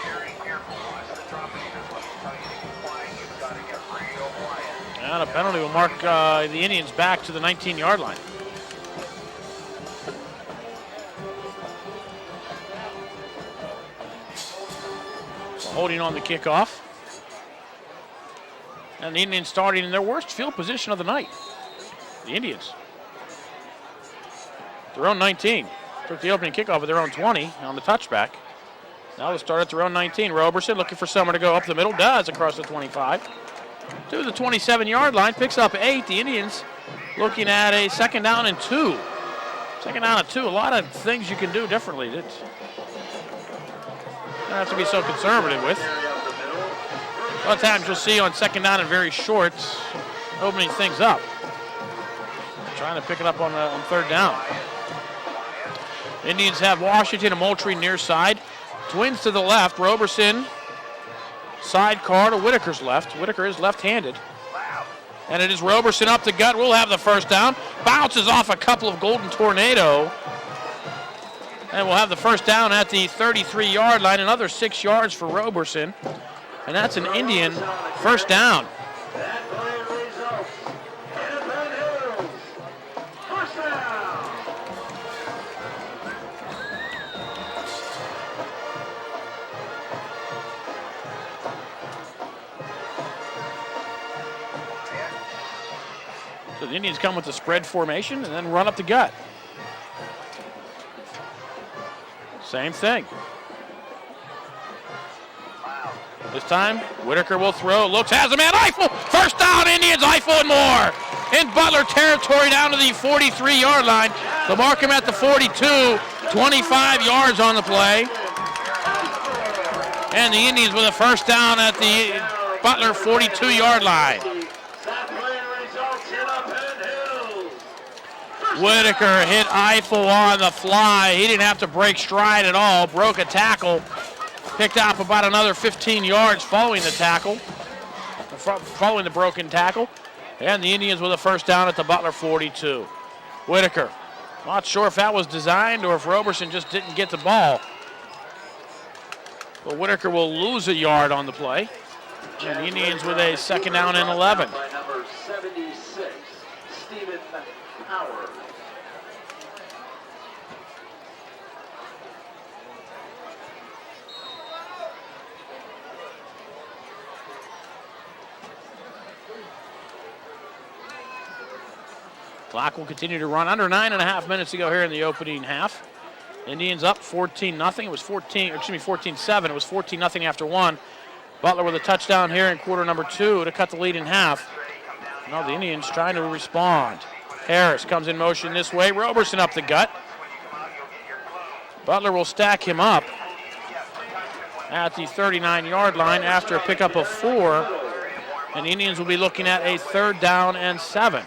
Very careful. Watch the dropping. That's what I'll tell you to get quiet. You've got to get real quiet. And a penalty will mark the Indians back to the 19-yard line. So holding on the kickoff. And the Indians starting in their worst field position of the night. The Indians. Their own 19. Took the opening kickoff at their own 20 on the touchback. Now they start at their own 19. Roberson looking for someone to go up the middle. Does across the 25. To the 27-yard line, picks up 8. The Indians looking at a second down and 2. Second down and 2. A lot of things you can do differently. You don't have to be so conservative with. A lot of times you'll see on second down and very short, opening things up. Trying to pick it up on third down. Indians have Washington and Moultrie near side. Twins to the left. Roberson sidecar to Whitaker's left. Whitaker is left-handed. And it is Roberson up the gut. We'll have the first down. Bounces off a couple of Golden Tornado. And we'll have the first down at the 33-yard line. Another 6 yards for Roberson. And that's an Indian first down. So the Indians come with the spread formation and then run up the gut. Same thing. This time, Whitaker will throw, looks, has a man, Eiffel! First down, Indians, Eiffel and more! In Butler territory down to the 43-yard line. They'll mark him at the 42, 25 yards on the play. And the Indians with a first down at the Butler 42-yard line. Whitaker hit Eiffel on the fly. He didn't have to break stride at all. Broke a tackle. Picked up about another 15 yards following the tackle. Following the broken tackle. And the Indians with a first down at the Butler 42. Whitaker. Not sure if that was designed or if Roberson just didn't get the ball. But Whitaker will lose a yard on the play. And the Indians with a second down and 11. By number 76, Stephen Howard. Clock will continue to run. Under 9.5 minutes to go here in the opening half. Indians up 14-0. It was 14-7. It was 14-0 after one. Butler with a touchdown here in quarter number 2 to cut the lead in half. Now the Indians trying to respond. Harris comes in motion this way. Roberson up the gut. Butler will stack him up at the 39-yard line after a pickup of 4. And the Indians will be looking at a third down and 7.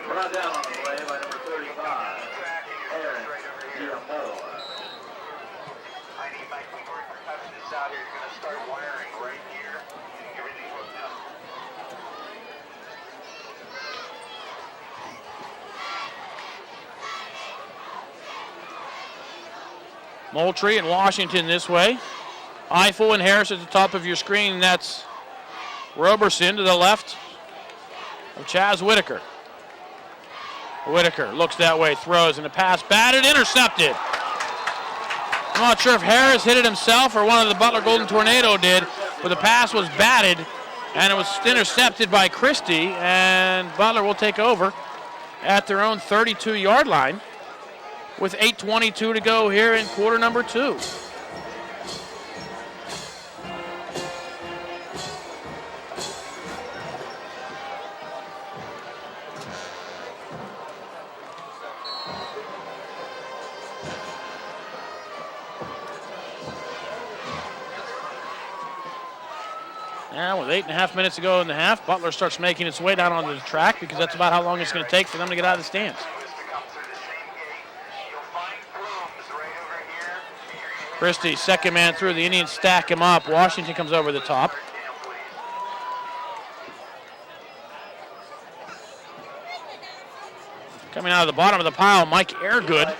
Brought down on the play by number 35, Aaron Diamore. I need my keyboard percussionist out here. You're going to start wiring right here. Everything hooked up. Moultrie and Washington this way. Eiffel and Harris at the top of your screen. That's Roberson to the left of Chaz Whitaker. Whitaker looks that way, throws, and the pass batted, intercepted. I'm not sure if Harris hit it himself or one of the Butler Golden Tornado did, but the pass was batted, and it was intercepted by Christie, and Butler will take over at their own 32-yard line with 8:22 to go here in quarter number 2. Now with 8.5 minutes to go in the half, Butler starts making its way down onto the track because that's about how long it's going to take for them to get out of the stands. Christie, second man through. The Indians stack him up. Washington comes over the top. Coming out of the bottom of the pile, Mike Airgood.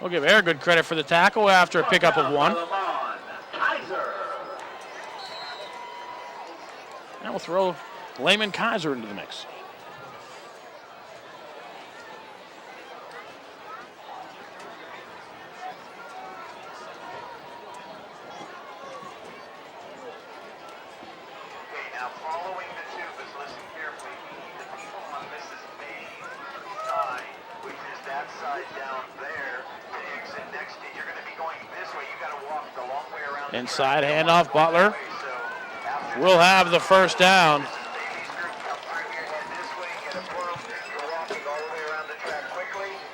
We'll give Airgood credit for the tackle after a pickup of 1. And we'll throw Lehman Kaiser into the mix. Okay, now following the tubas, listen carefully. We need the people on Mrs. May's side, which is that side down there, to exit next to you. You're going to be going this way. You got to walk the long way around. Inside handoff, Butler. We'll have the first down.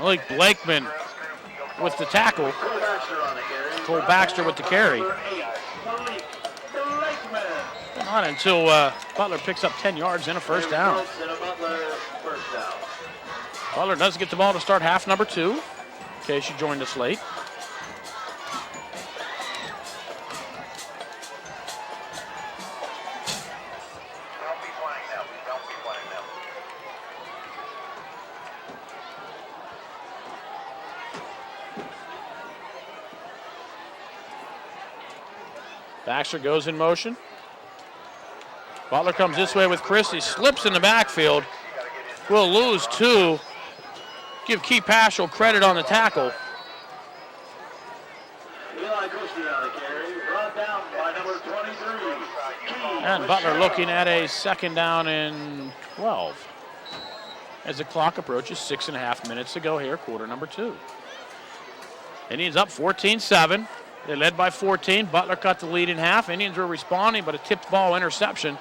Malik Blakeman with the tackle. Cole Baxter with the carry. Not until Butler picks up 10 yards and a first down. Butler does get the ball to start half number 2, in case you joined us late. Baxter goes in motion. Butler comes this way with Christie, slips in the backfield. Will lose 2. Give Keith Paschal credit on the tackle. And Butler looking at a second down and 12. As the clock approaches 6.5 minutes to go here, quarter number 2. Indians up 14-7. They led by 14. Butler cut the lead in half. Indians were responding, but a tipped ball interception.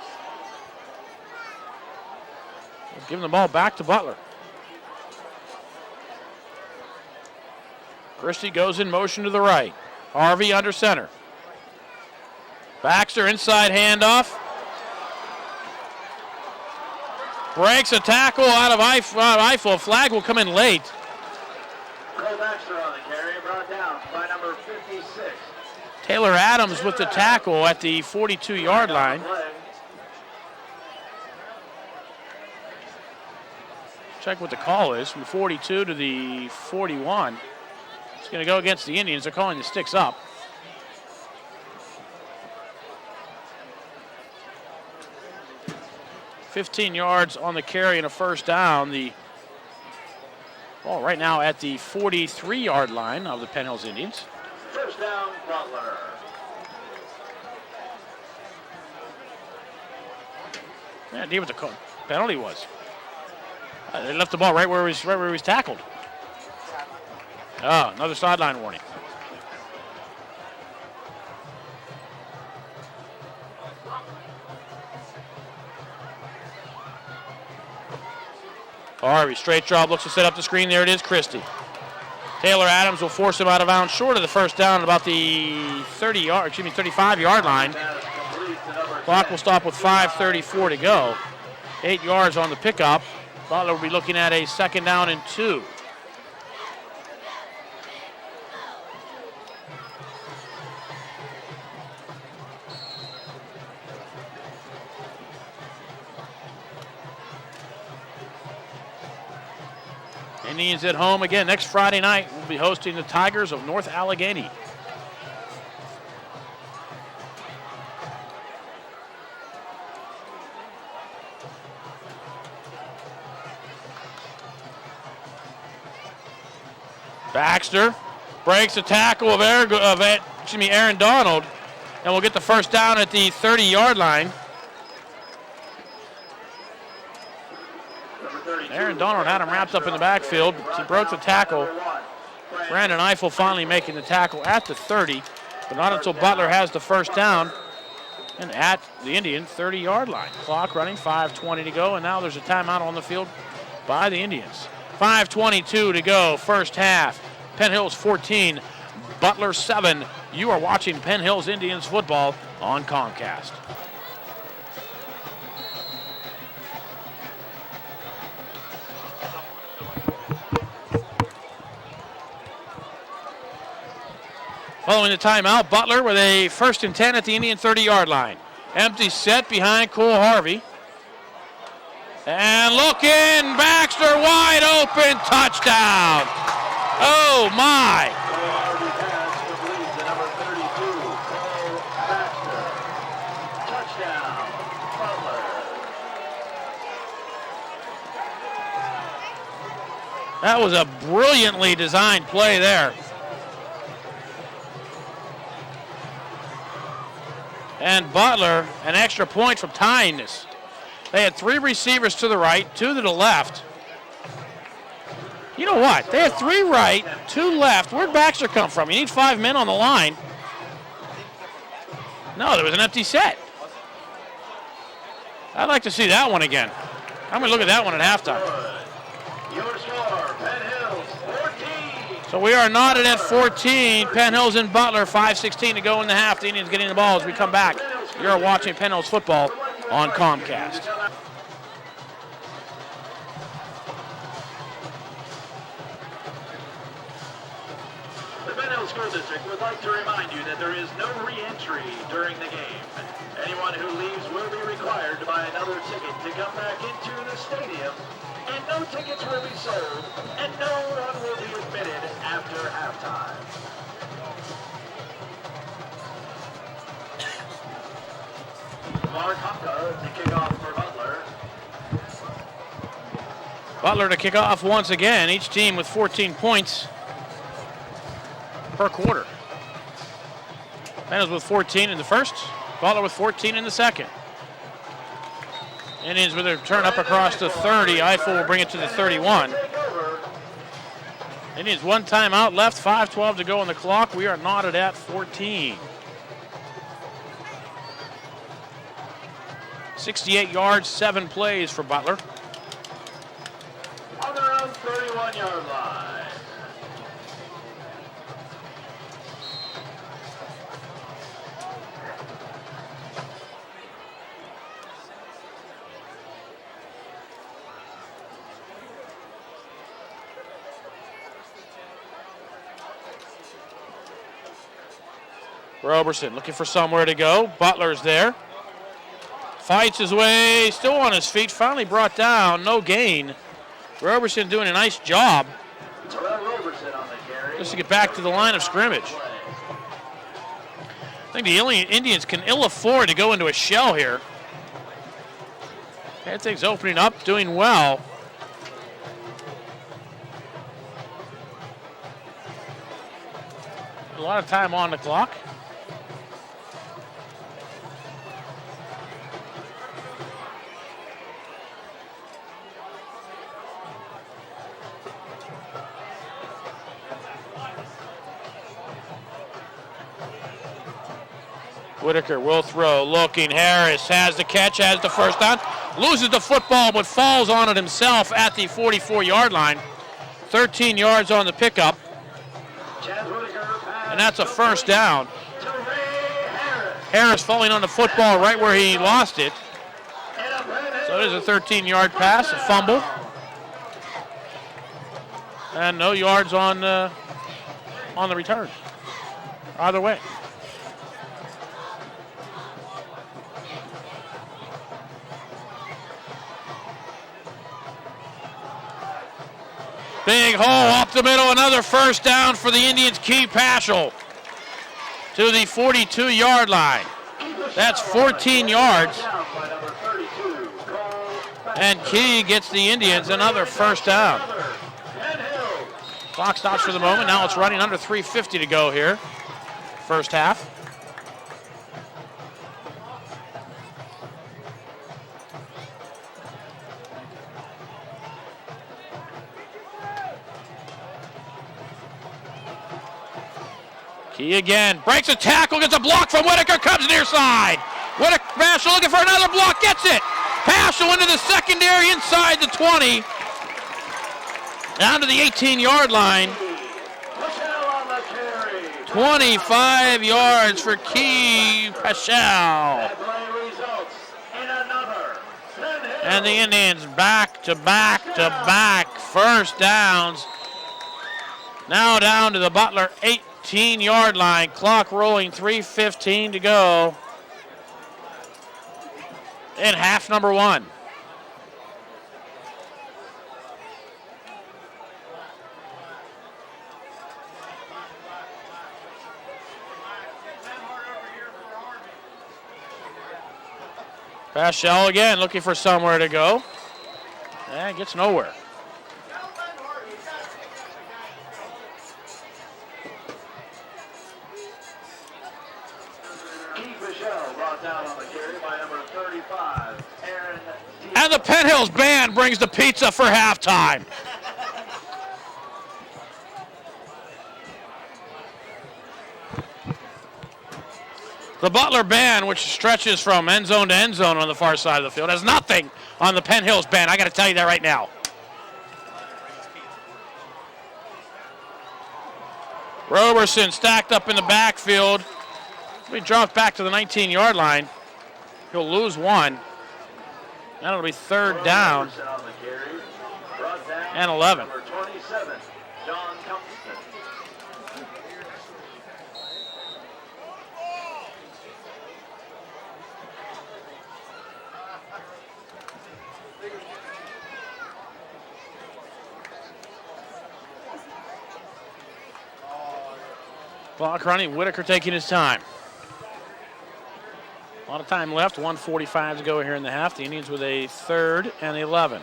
Giving the ball back to Butler. Christie goes in motion to the right. Harvey under center. Baxter inside handoff. Breaks a tackle out of Eiffel. Flag will come in late. Cole Baxter on the carry, brought down by number 56. Taylor Adams with the tackle at the 42-yard line. Check what the call is from the 42 to the 41. It's going to go against the Indians. They're calling the sticks up. $15 yards on the carry and a first down. The ball right now at the 43-yard line of the Penn Hills Indians. First down, Butler. Yeah, idea what the penalty was. They left the ball right where he was tackled. Oh, another sideline warning. Harvey, straight drop, looks to set up the screen. There it is, Christie. Taylor Adams will force him out of bounds short of the first down at about the 35-yard line. Clock will stop with 5:34 to go. 8 yards on the pickup. Butler will be looking at a second down and 2. Indians at home again next Friday night. We'll be hosting the Tigers of North Allegheny. Baxter breaks a tackle of Aaron Donald, and we'll get the first down at the 30-yard line. Aaron Donald had him wrapped up in the backfield. He broke the tackle. Brandon Eiffel finally making the tackle at the 30, but not until Butler has the first down and at the Indian 30-yard line. Clock running, 5:20 to go, and now there's a timeout on the field by the Indians. 5:22 to go, first half. Penn Hills 14, Butler 7. You are watching Penn Hills Indians football on Comcast. Following the timeout, Butler with a 1st and 10 at the Indian 30-yard line. Empty set behind Cole Harvey. And looking, Baxter wide open, touchdown. Oh my. Harvey pass completes to number 32, Cole Baxter. Touchdown, Butler. That was a brilliantly designed play there. And Butler, an extra point from tying this. They had 3 receivers to the right, 2 to the left. You know what? They had 3 right, 2 left. Where'd Baxter come from? You need 5 men on the line. No, there was an empty set. I'd like to see that one again. I'm going to look at that one at halftime. Your score, Penn Hills 14. So we are knotted at 14. Penn Hills and Butler, 5:16 to go in the half. The Indians getting the ball as we come back You're watching Penn Hills football on Comcast. The Penn Hills School District would like to remind you that there is no re-entry during the game. Anyone who leaves will be required to buy another ticket to come back into the stadium, and no tickets will be sold, and no one will be admitted after halftime. Mark Humka to kick off for Butler. Butler to kick off once again, each team with 14 points per quarter. Penn Hills with 14 in the first, Butler with 14 in the second. Indians with a turn up across the 30. Eiffel will bring it to the 31. Indians one timeout left, 5:12 to go on the clock. We are knotted at 14. 68 yards, 7 plays for Butler. On their own 31-yard line. Roberson looking for somewhere to go. Butler's there. Fights his way, still on his feet, finally brought down, no gain. Roberson doing a nice job just to get back to the line of scrimmage. I think the Indians can ill afford to go into a shell here. That thing's opening up, doing well. A lot of time on the clock. Whitaker will throw, looking, Harris has the catch, has the first down, loses the football but falls on it himself at the 44-yard line. 13 yards on the pickup, and that's a first down. Harris falling on the football right where he lost it. So it is a 13-yard pass, a fumble. And no yards on the return. Either way. Big hole up the middle, another first down for the Indians. Key Paschal to the 42-yard line. That's 14 yards. And Key gets the Indians another first down. Clock stops for the moment. Now it's running under 3:50 to go here. First half. Key again, breaks a tackle, gets a block from Whitaker, comes near side. Whitaker, Paschal looking for another block, gets it. Paschal into the secondary inside the 20. Down to the 18-yard line. 25 yards for Key Paschal. And the Indians back to back to back first downs. Now down to the Butler 18-yard line. Clock rolling, 3:15 to go in half number one. Paschal again looking for somewhere to go. And gets nowhere. And the Penn Hills band brings the pizza for halftime. The Butler band, which stretches from end zone to end zone on the far side of the field, has nothing on the Penn Hills band. I got to tell you that right now. Roberson stacked up in the backfield. We dropped back to the 19-yard line. He'll lose one. That'll be third down and 11. Number 27, John Compton. Clock running, Whitaker taking his time. A lot of time left, 1:45 to go here in the half. The Indians with a third and 11.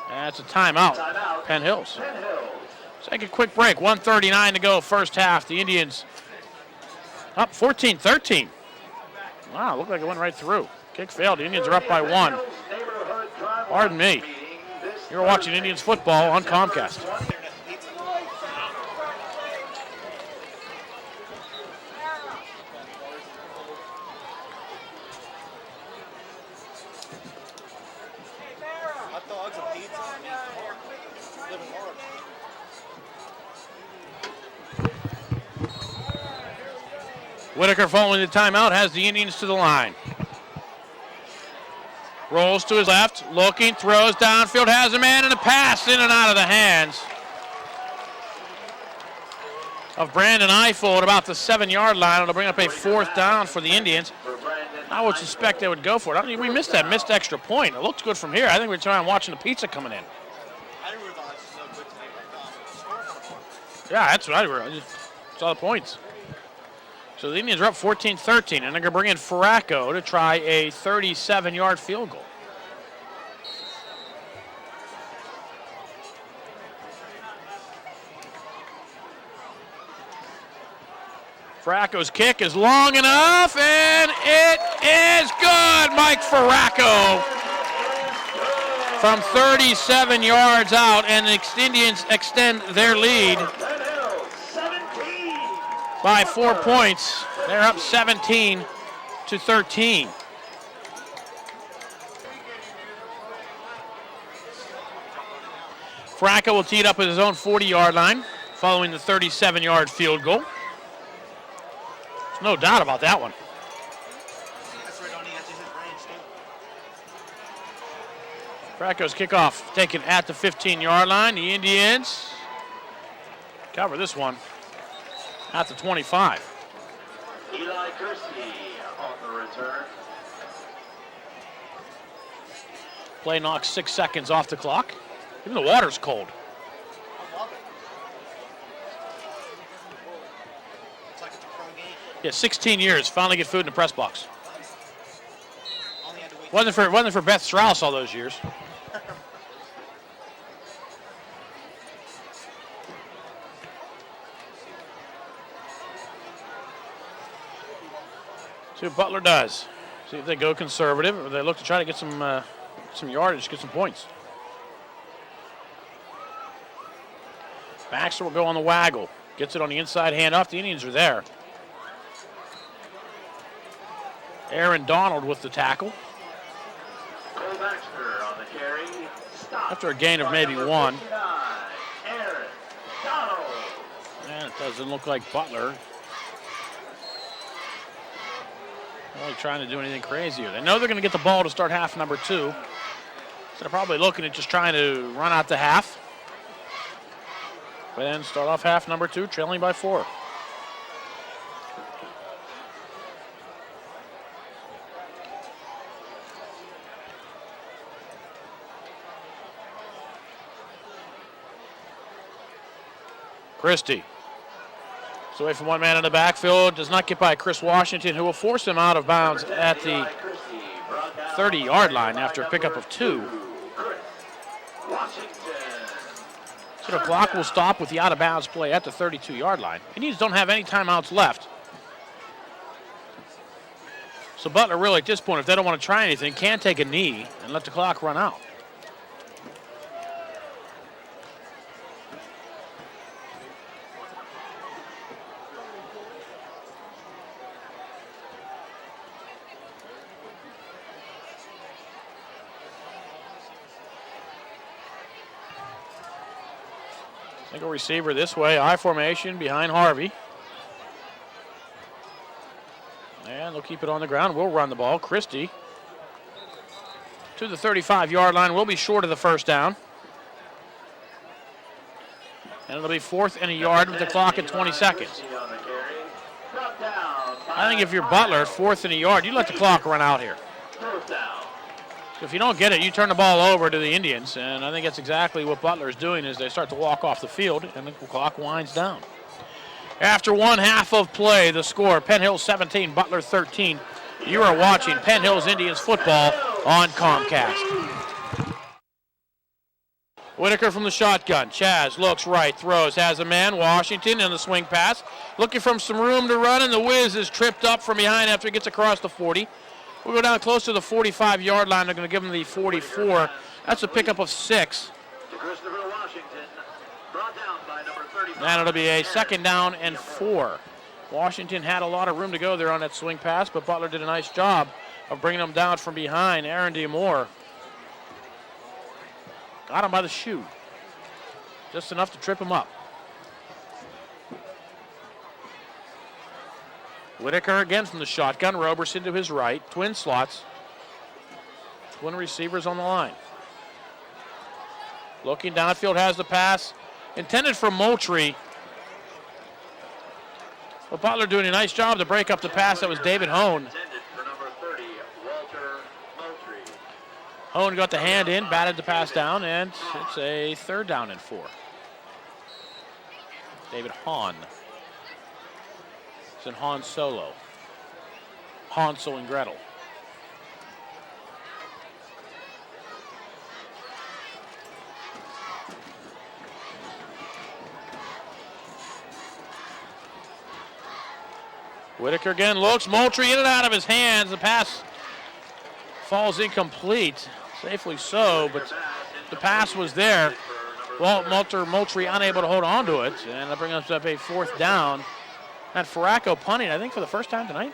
That's a timeout. Penn Hills. Let's take a quick break. 1:39 to go, first half. The Indians up 14-13. Wow, looked like it went right through. Kick failed. The Indians are up by one. Pardon me. You're watching Indians football on Comcast. Whitaker following the timeout has the Indians to the line. Rolls to his left, looking, throws downfield, has a man, and a pass in and out of the hands of Brandon Eiffel at about the 7-yard line. It'll bring up a fourth down for the Indians. I would suspect they would go for it. We missed that missed extra point. It looks good from here. I think we're trying watching the pizza coming in. I didn't realize it was so good today. Yeah, that's what I realized. I just saw the points. So the Indians are up 14-13, and they're going to bring in Farraco to try a 37-yard field goal. Farraco's kick is long enough, and it is good. Mike Farraco from 37 yards out, and the Indians extend their lead by 4 points. They're up 17-13. Farraco will tee it up at his own 40-yard line following the 37-yard field goal. There's no doubt about that one. Farraco's kickoff taken at the 15-yard line. The Indians cover this one at the 25. Eli Kirsty on the return. Play knocks 6 seconds off the clock. Even the water's cold. It's like it's a pro game. Yeah, 16 years. Finally get food in the press box. Only had to wait. Wasn't for Beth Strauss all those years. See what Butler does. See if they go conservative or they look to try to get some yardage, get some points. Baxter will go on the waggle. Gets it on the inside handoff. The Indians are there. Aaron Donald with the tackle. Cole Baxter on the carry. Stop. After a gain of maybe one. Aaron Donald. And it doesn't look like Butler really trying to do anything crazy here. They know they're going to get the ball to start half number 2. So they're probably looking at just trying to run out the half. But then start off half number 2, trailing by 4. Christie. It's away from one man in the backfield. Does not get by Chris Washington, who will force him out of bounds at the 30-yard line after a pickup of 2. So the clock will stop with the out-of-bounds play at the 32-yard line. Indians don't have any timeouts left. So Butler really at this point, if they don't want to try anything, can take a knee and let the clock run out. Single receiver this way, I formation behind Harvey. And they'll keep it on the ground. We'll run the ball. Christie to the 35-yard line. We'll be short of the first down. And it'll be 4th and a yard with the clock at 20 seconds. I think if you're Butler, 4th and a yard, you let the clock run out here. If you don't get it, you turn the ball over to the Indians, and I think that's exactly what Butler is doing as they start to walk off the field, and the clock winds down. After one half of play, the score, Penn Hills 17, Butler 13. You are watching Penn Hills Indians football on Comcast. Whitaker from the shotgun. Chaz looks right, throws, has a man. Washington in the swing pass. Looking for some room to run, and the Wiz is tripped up from behind after he gets across the 40. We'll go down close to the 45-yard line. They're going to give him the 44. That's a pickup of 6. And it'll be a 2nd down and 4. Washington had a lot of room to go there on that swing pass, but Butler did a nice job of bringing them down from behind. Aaron DeMoore got him by the shoe. Just enough to trip him up. Whitaker again from the shotgun. Roberson to his right. Twin slots. Twin receivers on the line. Looking downfield, has the pass. Intended for Moultrie. But Butler doing a nice job to break up the pass. That was David Hone. Hone got the hand in, batted the pass down, and it's a 3rd down and 4. David Hahn. It's in Han Solo. Hansel and Gretel. Whitaker again looks. Moultrie in and out of his hands. The pass falls incomplete. Safely so, but the pass was there. Walt Moultrie unable to hold on to it, and that brings us up a 4th down. And Farraco punting, I think, for the first time tonight.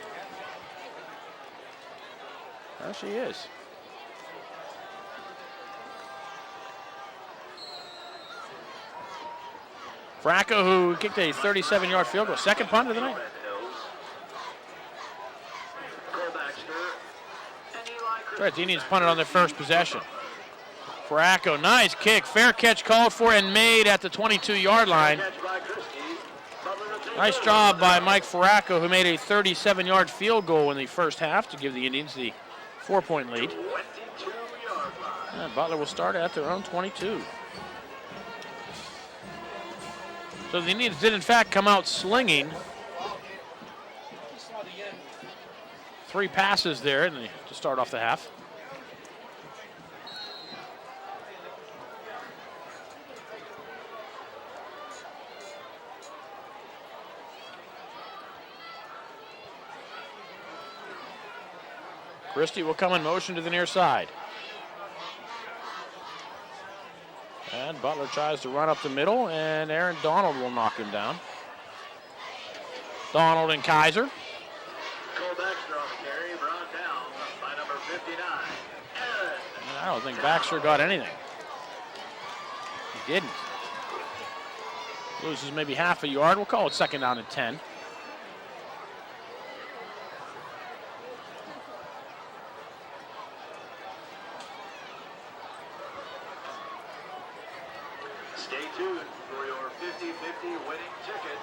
There she is. Farraco, who kicked a 37-yard field goal, 2nd punt of the night. Right, the Indians punted on their first possession. Farraco, nice kick, fair catch called for and made at the 22-yard line. Nice job by Mike Farraco, who made a 37-yard field goal in the first half to give the Indians the 4-point lead. And Butler will start at their own 22. So the Indians did, in fact, come out slinging. 3 passes there to start off the half. Christie will come in motion to the near side. And Butler tries to run up the middle, and Aaron Donald will knock him down. Donald and Kaiser. I don't think Baxter got anything. He didn't. Loses maybe half a yard. We'll call it 2nd down and 10. Stay tuned for your 50-50 winning ticket.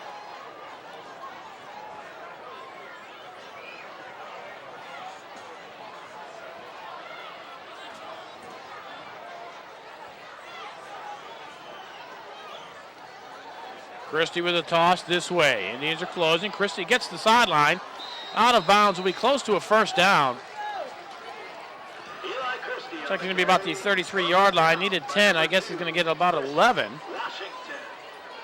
Christie with a toss this way. Indians are closing. Christie gets the sideline. Out of bounds, will be close to a 1st down. It's like going to be about the 33-yard line. Needed 10. I guess he's going to get about 11.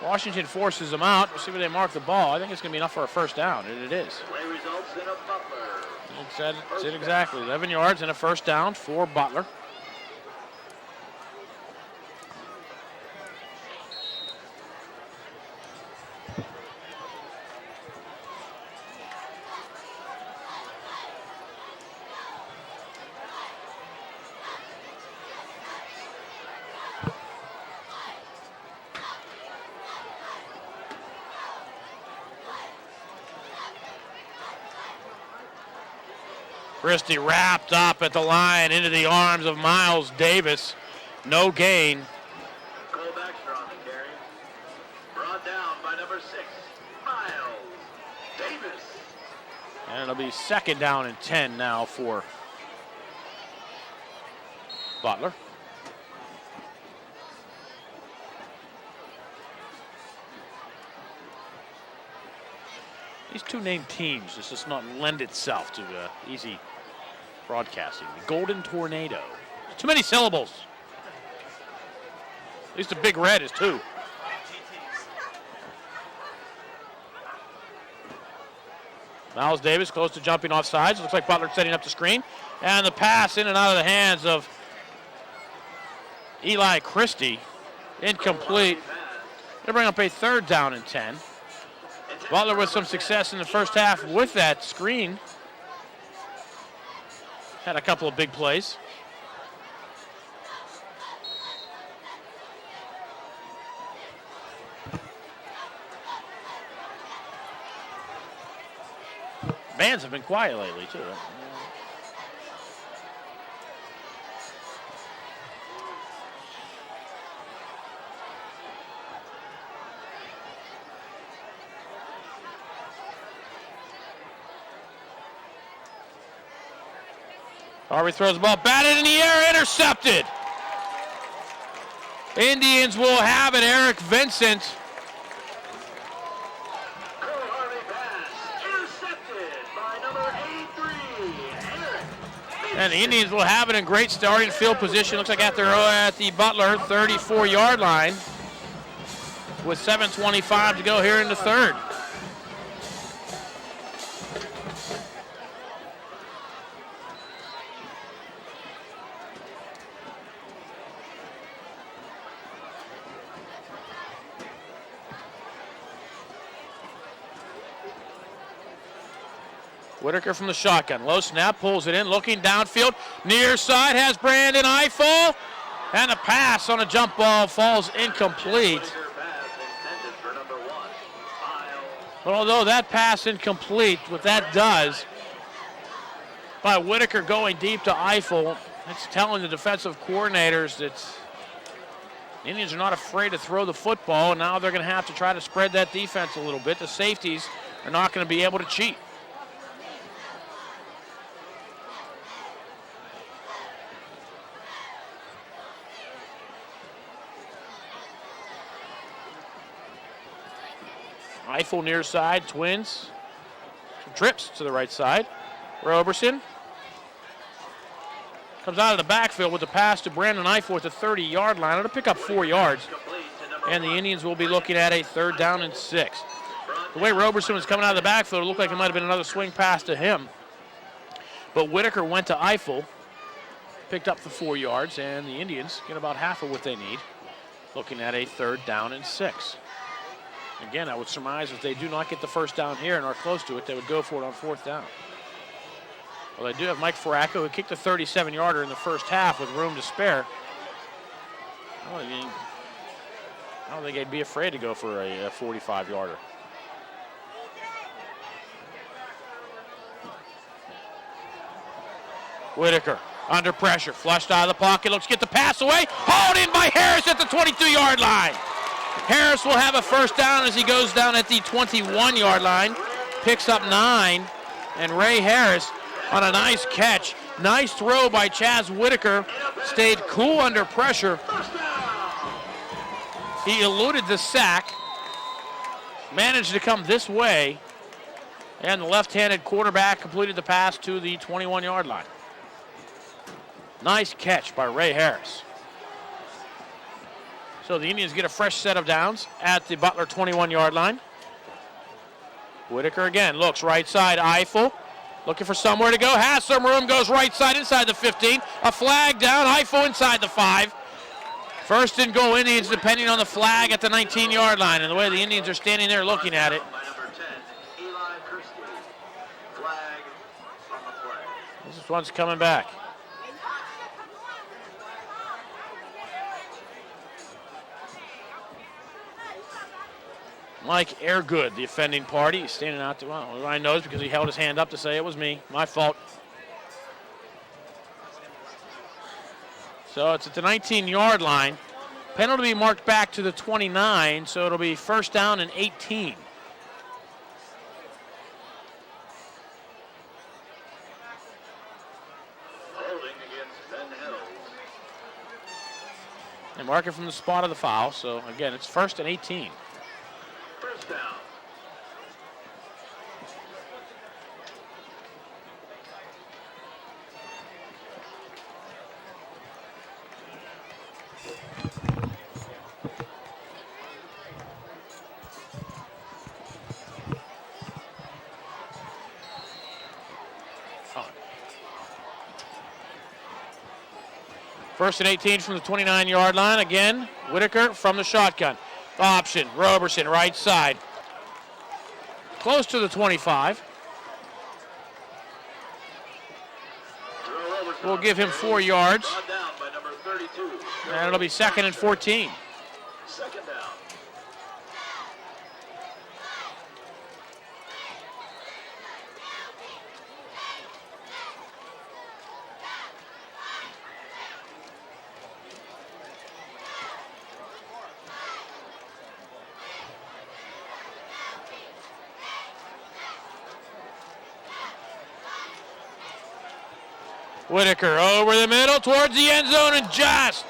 Washington forces him out. We'll see where they mark the ball. I think it's going to be enough for a 1st down, and it is. It's it exactly. 11 yards and a 1st down for Butler. Christie wrapped up at the line into the arms of Miles Davis. No gain. Cole Baxter on the carry. Brought down by number 6, Miles Davis. And it'll be 2nd down and 10 now for Butler. These two named teams, this does not lend itself to easy broadcasting. The Golden Tornado. Too many syllables. At least the Big Red is 2. Miles Davis close to jumping off sides. Looks like Butler setting up the screen. And the pass in and out of the hands of Eli Christie. Incomplete. They bring up a 3rd down and 10. Butler with some success in the first half with that screen. Had a couple of big plays. Bands have been quiet lately, too. Harvey throws the ball, batted in the air, intercepted. Indians will have it. Eric Vincent. And the Indians will have it in great starting field position. Looks like at the Butler 34-yard line with 7:25 to go here in the 3rd. Whitaker from the shotgun. Low snap, pulls it in, looking downfield. Near side has Brandon Eiffel. And a pass on a jump ball falls incomplete. But although that pass incomplete, what that does by Whitaker going deep to Eiffel, it's telling the defensive coordinators that the Indians are not afraid to throw the football, and now they're going to have to try to spread that defense a little bit. The safeties are not going to be able to cheat. Eiffel near side, Twins. Some trips to the right side. Roberson comes out of the backfield with the pass to Brandon Eiffel at the 30-yard line. It'll pick up 4 yards. And the Indians will be looking at a 3rd down and 6. The way Roberson was coming out of the backfield, it looked like it might have been another swing pass to him. But Whitaker went to Eiffel, picked up the 4 yards, and the Indians get about half of what they need. Looking at a 3rd down and 6. Again, I would surmise if they do not get the 1st down here and are close to it, they would go for it on 4th down. Well, they do have Mike Faracco, who kicked a 37-yarder in the first half with room to spare. I don't think they'd be afraid to go for a 45-yarder. Whitaker under pressure, flushed out of the pocket, looks to get the pass away, hauled in by Harris at the 22-yard line. Harris will have a 1st down as he goes down at the 21-yard line, picks up 9, and Ray Harris on a nice catch. Nice throw by Chaz Whitaker, stayed cool under pressure. He eluded the sack, managed to come this way, and the left-handed quarterback completed the pass to the 21-yard line. Nice catch by Ray Harris. So the Indians get a fresh set of downs at the Butler 21-yard line. Whitaker again looks right side. Eiffel looking for somewhere to go. Has some room. Goes right side inside the 15. A flag down. Eiffel inside the 5. 1st and goal Indians depending on the flag at the 19-yard line. And the way the Indians are standing there looking at it. This one's coming back. Mike Airgood, the offending party, standing out there. Well, I know it's because he held his hand up to say it was me. My fault. So it's at the 19-yard line. Penalty be marked back to the 29, so it'll be first down and 18. Holding against Penn Hills. They mark it from the spot of the foul, so again, it's first and 18. First down. First and 18 from the 29-yard line. Again, Whitaker from the shotgun. Option, Roberson, right side. Close to the 25. We'll give him 4 yards. Brought down by number 32. And it'll be second and 14. Second down. Whitaker over the middle towards the end zone and just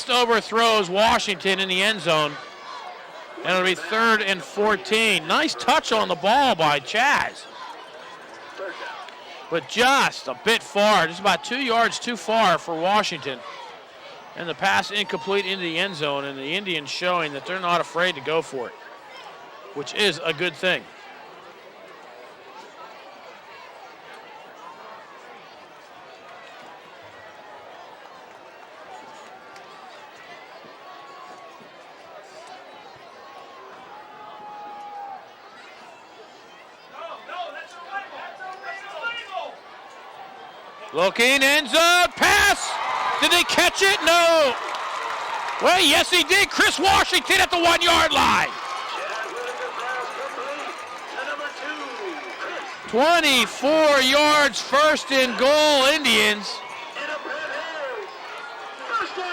overthrows Washington in the end zone. And it'll be third and 14. Nice touch on the ball by Chaz. Third down. But just a bit far, just about 2 yards too far for Washington. And the pass incomplete into the end zone, and the Indians showing that they're not afraid to go for it, which is a good thing. Looking, end zone, pass! Did they catch it? No. Well, yes, he did. Chris Washington at the 1-yard line. Chad Whitaker pass complete to number 2. Chris 24 yards, first and goal, Indians. in a Penn Hills. First down.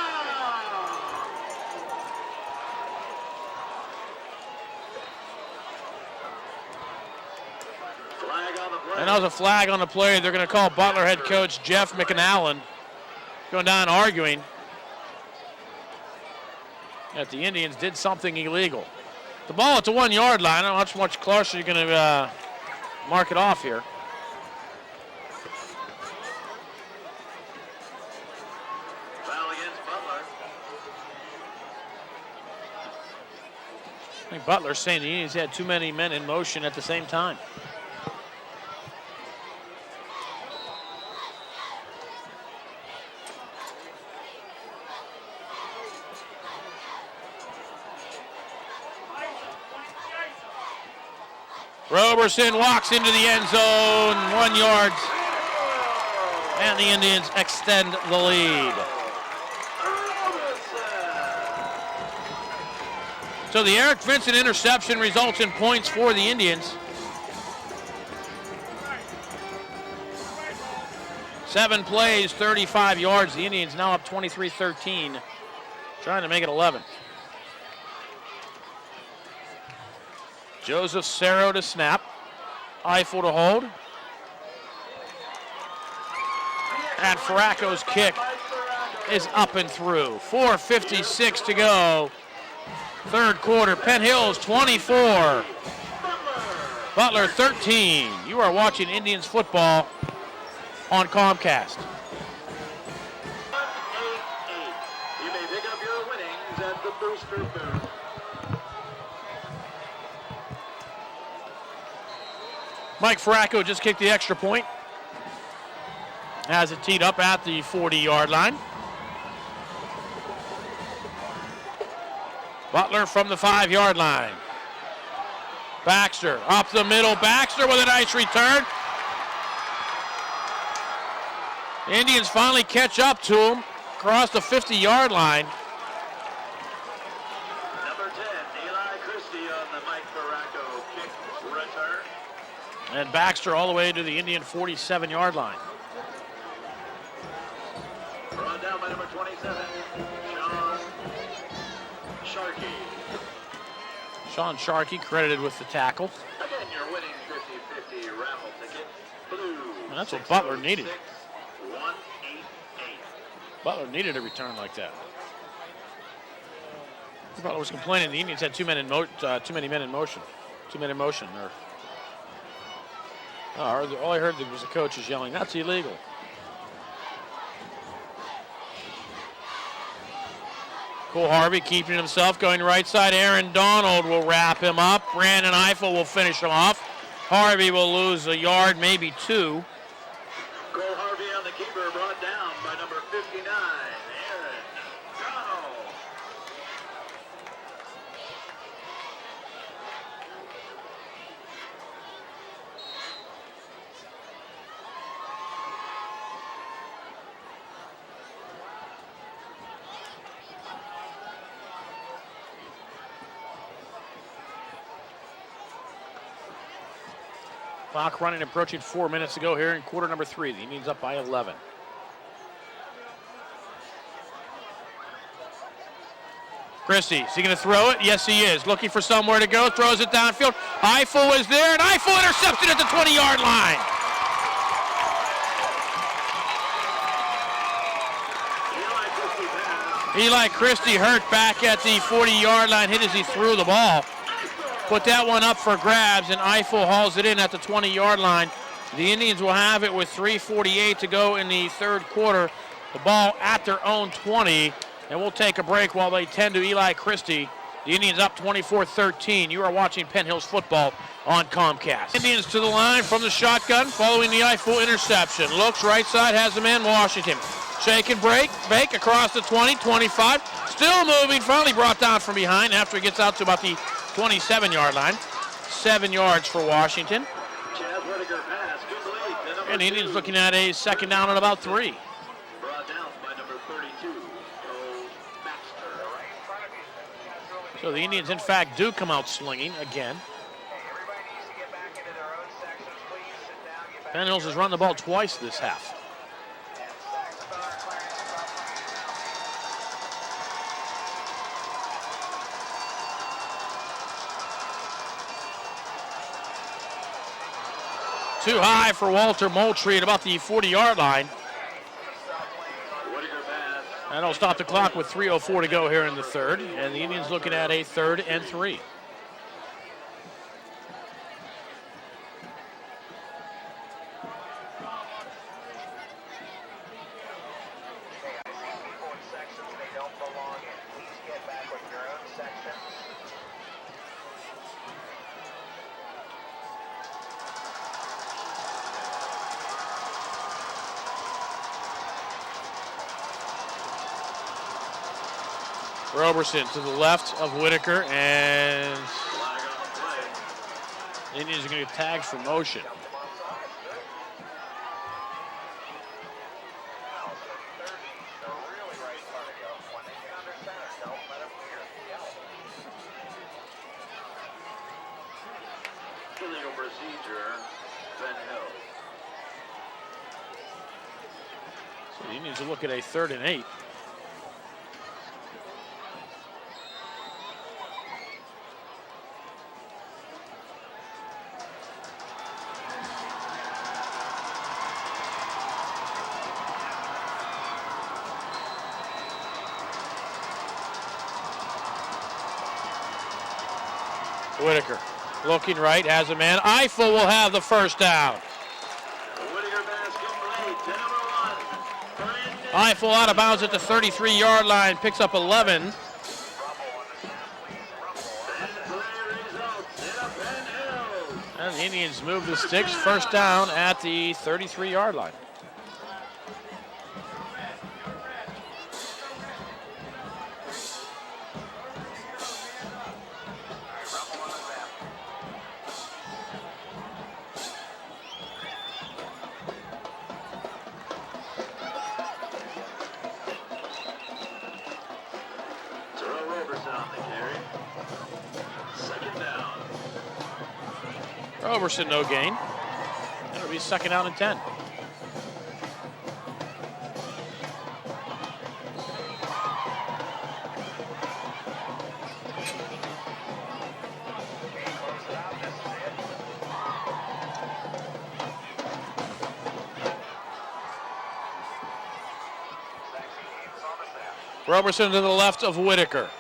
Flag on the play. And that was a flag on the play. They're going to call Butler head coach Jeff McAnallen going down arguing that the Indians did something illegal. The ball at the 1-yard line. I don't know how much closer you're going to mark it off here. Foul against Butler. I think Butler's saying the Indians had too many men in motion at the same time. Roberson walks into the end zone, 1 yard, and the Indians extend the lead. So the Eric Vincent interception results in points for the Indians. 7 plays, 35 yards. The Indians now up 23-13, trying to make it 11. Joseph Cerro to snap. Eiffel to hold. And Farraco's kick is up and through. 4:56 to go. Third quarter. Penn Hills 24. Butler 13. You are watching Indians football on Comcast. 1-8-8. You may pick up your winnings at the booster booth. Mike Farraco just kicked the extra point. Has it teed up at the 40-yard line. Butler from the 5-yard line. Baxter up the middle. Baxter with a nice return. The Indians finally catch up to him across the 50-yard line. Number 10, Eli Christie on the Mike Farraco kick return. And Baxter all the way to the Indian 47-yard line. 27, Sean Sharkey. Sean Sharkey credited with the tackle. Again, you're winning 50-50 raffle ticket. Blue. And that's what Butler needed. 188. Butler needed a return like that. Butler was complaining the Indians had too many men in motion. 2 men in motion. All I heard was the coaches yelling, "That's illegal." Cole Harvey keeping himself, going right side. Aaron Donald will wrap him up. Brandon Eiffel will finish him off. Harvey will lose a yard, maybe 2. Cole Harvey on the keeper, brought down by number 59, Aaron Donald. Clock running, approaching 4 minutes to go here in quarter number 3. The Indians up by 11. Christie, is he going to throw it? Yes, he is. Looking for somewhere to go, throws it downfield. Eiffel is there, and Eiffel intercepted at the 20-yard line. Eli Christie hurt back at the 40-yard line, hit as he threw the ball. Put that one up for grabs, and Eiffel hauls it in at the 20-yard line. The Indians will have it with 3:48 to go in the third quarter. The ball at their own 20, and we'll take a break while they tend to Eli Christie. The Indians up 24-13. You are watching Penn Hills football on Comcast. Indians to the line from the shotgun following the Eiffel interception. Looks right side, has the man Washington. Shake and break, Bake across the 20, 25. Still moving, finally brought down from behind after he gets out to about the 27-yard line. 7 yards for Washington. And the Indians looking at a second down and about 3. Brought down by number 32, Baxter. So the Indians, in fact, do come out slinging again. Everybody needs to get back into their own sections, please. Sit down, get back. Penn Hills has run the ball twice this half. Too high for Walter Moultrie at about the 40-yard line. That'll stop the clock with 3:04 to go here in the third. And the Indians looking at a 3rd and 3. Roberson to the left of Whitaker, and the Indians are going to get tagged for motion. Illegal procedure, Penn Hills. So the Indians will look at a 3rd and 8. Whitaker looking right, has a man. Eiffel will have the first down. Eiffel out of bounds at the 33-yard line, picks up 11. And the Indians move the sticks, first down at the 33-yard line. Roberson, no gain. That'll be 2nd down and 10. Roberson to the left of Whitaker.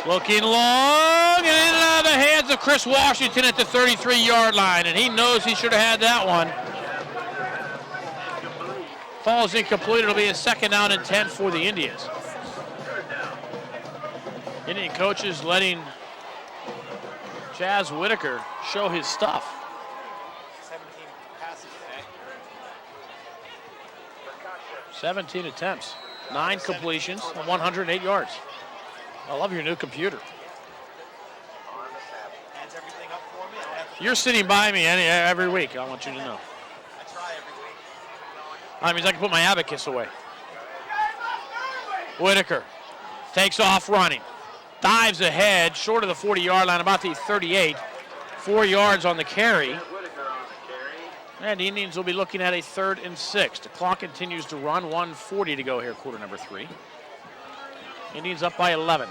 Looking long, and out of the hands of Chris Washington at the 33-yard line, and he knows he should have had that one. Falls incomplete. It'll be a 2nd down and 10 for the Indians. Indian coaches letting Chaz Whitaker show his stuff. 17 passes today. 17 attempts, 9 completions, and 108 yards. I love your new computer. Adds everything up for me. I have to, You're sitting by me every week, I want you to know. I try every week. That means I can put my abacus away. Whitaker takes off running. Dives ahead, short of the 40-yard line, about the 38. 4 yards on the carry. And the Indians will be looking at a 3rd and 6. The clock continues to run. 1:40 to go here, quarter number 3. Indians up by 11.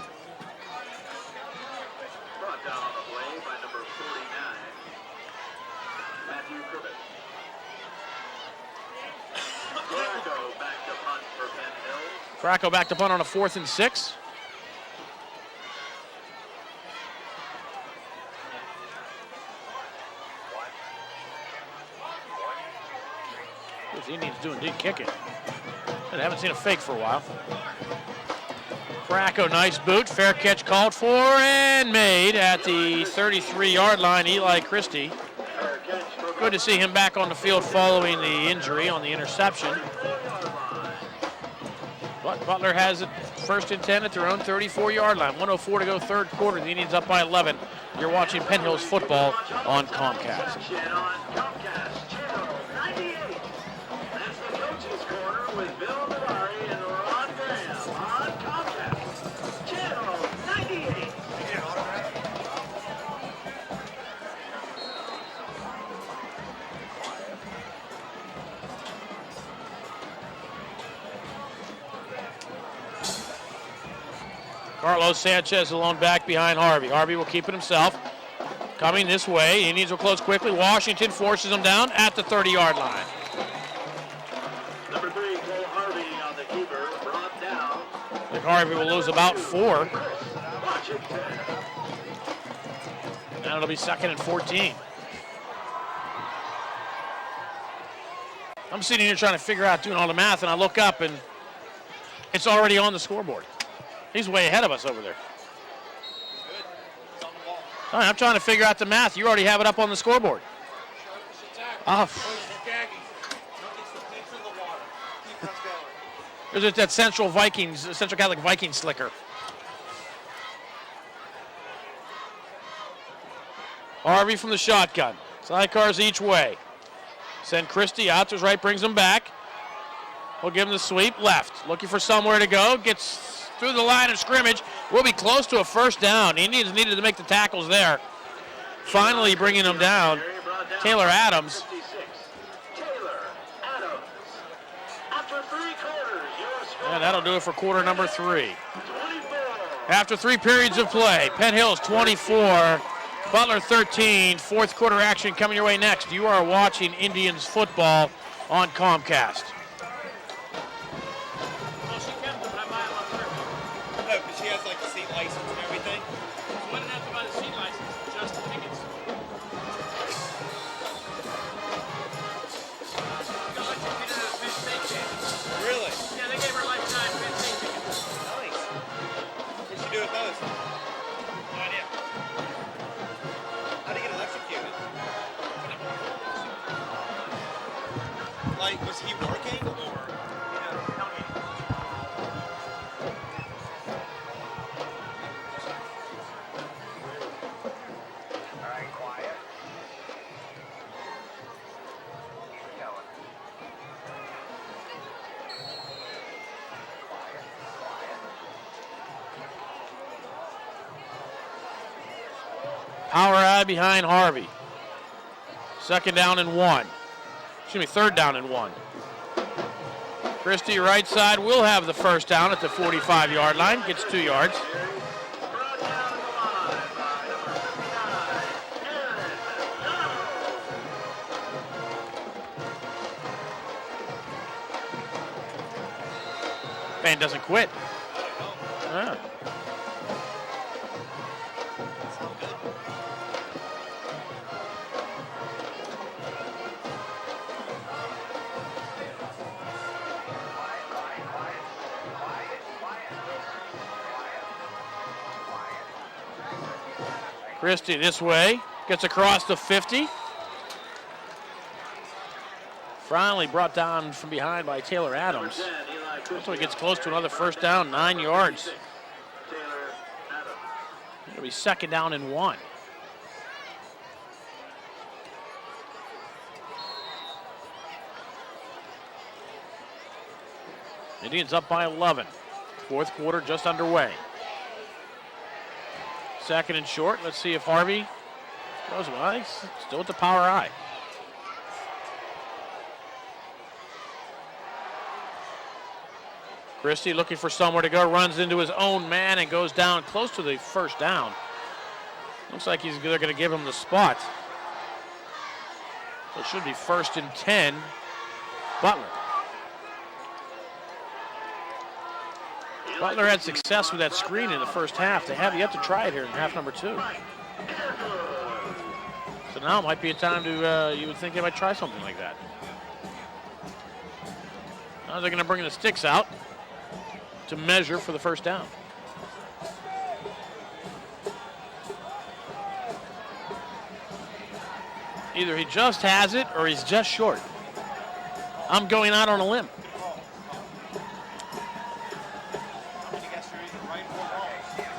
Brought down on the play by number 49, Matthew Cribbett. Cracko back to punt for Penn Hills. Cracko back to punt on a 4th and 6. What's the Indians doing? Didn't kick it. I haven't seen a fake for a while. Cracko, nice boot. Fair catch called for and made at the 33-yard line. Eli Christie. Good to see him back on the field following the injury on the interception. But Butler has it 1st and 10 at their own 34-yard line. 1:04 to go, 3rd quarter. The Indians up by 11. You're watching Penn Hills football on Comcast. On Comcast Channel 98. That's the coach's corner with Bill Navari and Ron Graham on Comcast Channel 98. Carlos Sanchez alone back behind Harvey. Harvey will keep it himself. Coming this way. Indians will close quickly. Washington forces him down at the 30-yard line. Number 3, Cole Harvey on the keeper, brought down. I think Harvey will lose about 4. Washington. And it'll be 2nd and 14. I'm sitting here trying to figure out, doing all the math, and I look up, and it's already on the scoreboard. He's way ahead of us over there. It's on the wall. All right, I'm trying to figure out the math. You already have it up on the scoreboard. Oh, It's in the water. Keep us going. there's that Central Catholic Viking slicker. Harvey from the shotgun. Sidecars each way. Send Christie out to his right, brings him back. We'll give him the sweep left. Looking for somewhere to go. Gets through the line of scrimmage. We'll be close to a 1st down. The Indians needed to make the tackles there. Finally bringing them down. Taylor Adams. 56. Taylor Adams. After 3 quarters, your score. And that'll do it for quarter number 3. 24. After 3 periods of play, Penn Hills 24, Butler 13. 4th quarter action coming your way next. You are watching Indians football on Comcast. No, but she has like the seat license and everything. Why didn't have to buy the seat license? Just the tickets. Really? Yeah, they gave her lifetime Penn State tickets. Nice. What'd she do with those? No idea. How'd he get electrocuted? Like, was he working or? All right, quiet. Keep it going. Quiet, quiet. Power eye behind Harvey. 2nd down and 1. Excuse me, 3rd down and 1. Christie, right side, will have the 1st down at the 45-yard line. Gets 2 yards. Brought down the line by number 59, Aaron Donald. Man doesn't quit. Yeah. Christie this way, gets across the 50. Finally brought down from behind by Taylor Adams. So he gets close to another first down, 9 yards. It'll be second down and 1. Indians up by 11. Fourth quarter just underway. Second and short. Let's see if Harvey goes well. He's still with the power eye. Christie looking for somewhere to go, runs into his own man and goes down close to the first down. Looks like they're going to give him the spot. So it should be 1st and 10. Butler. Butler had success with that screen in the first half. They have yet to try it here in half number 2. So now might be a time to, you would think they might try something like that. Now they're going to bring the sticks out to measure for the first down. Either he just has it or he's just short. I'm going out on a limb.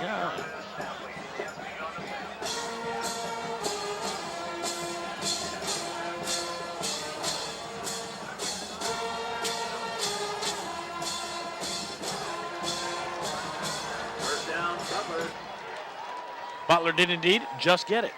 Yeah. Butler did indeed just get it.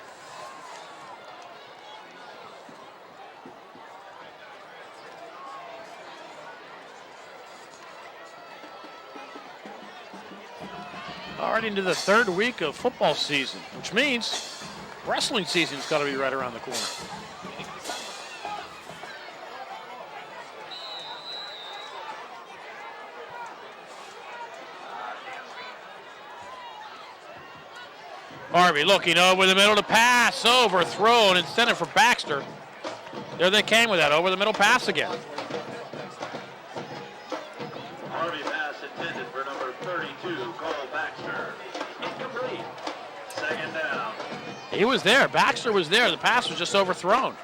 Already into the 3rd week of football season, which means wrestling season's got to be right around the corner. Harvey looking over the middle to pass, overthrown, intended for Baxter. There they came with that over the middle pass again. Harvey pass intended for number 32, Cole Baxter. Incomplete. Second down. He was there. Baxter was there. The pass was just overthrown.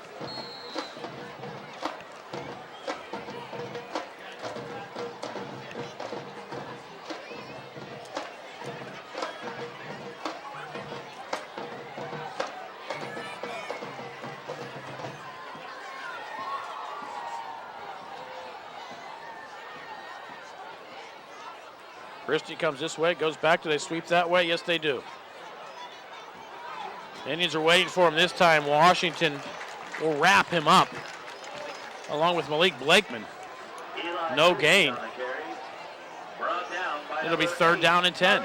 Christie comes this way, goes back. Do they sweep that way? Yes, they do. Indians are waiting for him this time. Washington will wrap him up, along with Malik Blakeman. No gain. It'll be 3rd down and 10.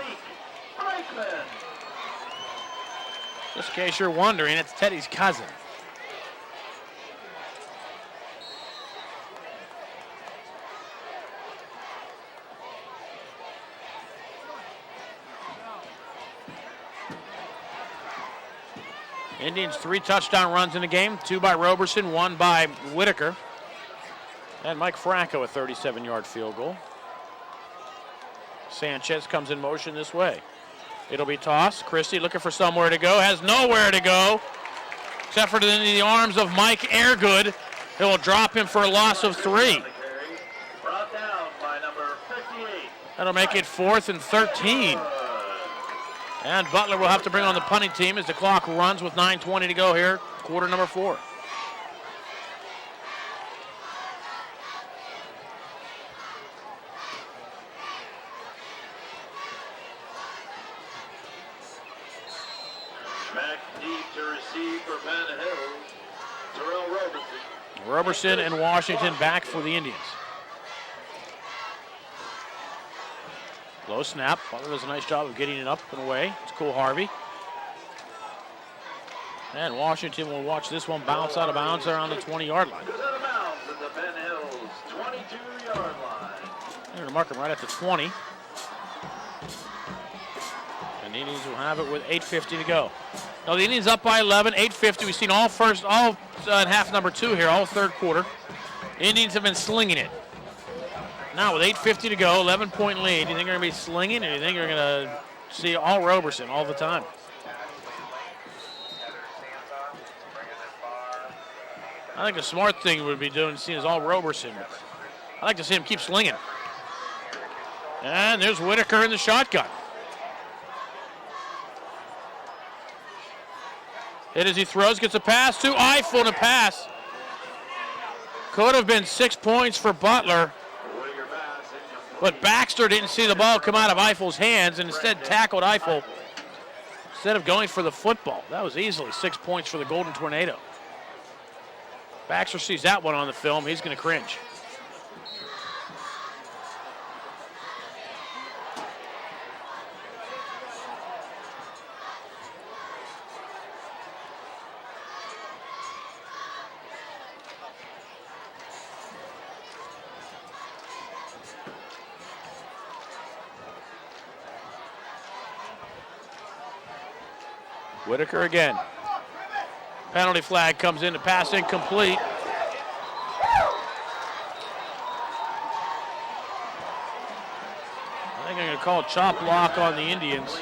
Just in case you're wondering, it's Teddy's cousin. Indians 3 touchdown runs in the game, 2 by Roberson, 1 by Whitaker. And Mike Franco a 37-yard field goal. Sanchez comes in motion this way. It'll be tossed. Christie looking for somewhere to go, has nowhere to go, except for in the arms of Mike Airgood. It will drop him for a loss of 3. Brought down by number 58. That'll make it 4th and 13. And Butler will have to bring on the punting team as the clock runs with 9:20 to go here, quarter number 4. Back deep to receive for Penn Hills. Terrell Roberson. Roberson and Washington back for the Indians. Low snap. Butler does a nice job of getting it up and away. It's Cole Harvey. And Washington will watch this one bounce out of bounds around the 20-yard line. Goes out of bounds at the Penn Hills 22-yard line. There mark him right at the 20. And the Indians will have it with 8:50 to go. Now the Indians up by 11, 8:50. We've seen all in half number 2 here, all third quarter. Indians have been slinging it. Now with 8:50 to go, 11-point lead. Do you think they're going to be slinging, or do you think you're going to see all Roberson all the time? I think the smart thing would be doing seeing is all Roberson. I'd like to see him keep slinging. And there's Whitaker in the shotgun. Hit as he throws, gets a pass to Eiffel, and a pass. Could have been 6 points for Butler. But Baxter didn't see the ball come out of Eiffel's hands and instead tackled Eiffel instead of going for the football. That was easily 6 points for the Golden Tornado. Baxter sees that one on the film. He's going to cringe. Whitaker again. Penalty flag comes in, the pass incomplete. I think I'm going to call a chop block on the Indians.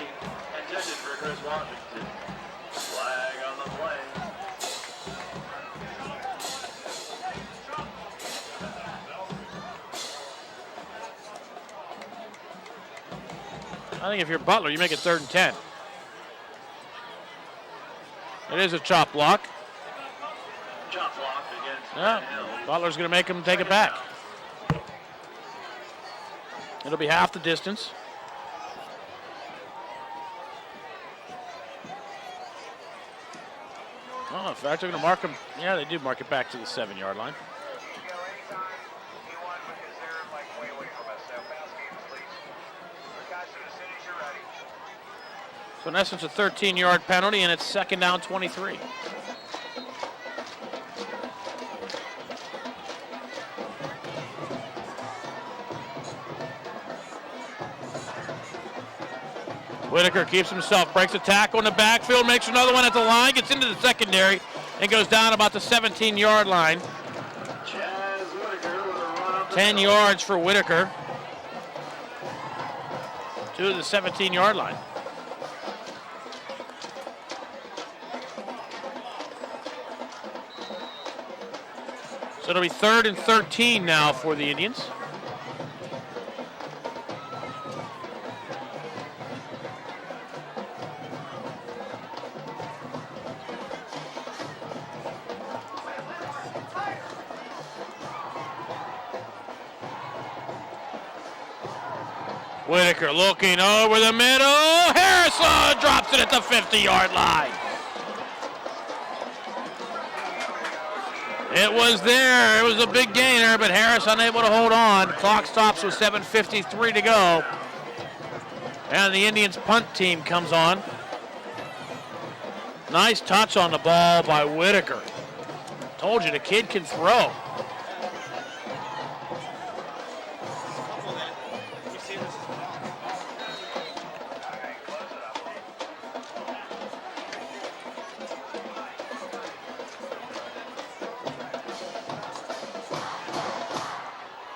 I think if you're Butler, you make it 3rd and 10. It is a chop block. Chop block against Yeah, Butler's going to make him take it back. It'll be half the distance. Oh, in fact, they're going to mark him. Yeah, they do mark it back to the 7-yard line. So in essence, a 13-yard penalty, and it's 2nd down, 23. Whitaker keeps himself, breaks a tackle in the backfield, makes another one at the line, gets into the secondary, and goes down about the 17-yard line. 10 yards for Whitaker to the 17-yard line. So it'll be 3rd and 13 now for the Indians. Whitaker looking over the middle. Harrison drops it at the 50-yard line. It was there. It was a big gainer, but Harris unable to hold on. Clock stops with 7:53 to go. And the Indians punt team comes on. Nice touch on the ball by Whitaker. Told you the kid can throw.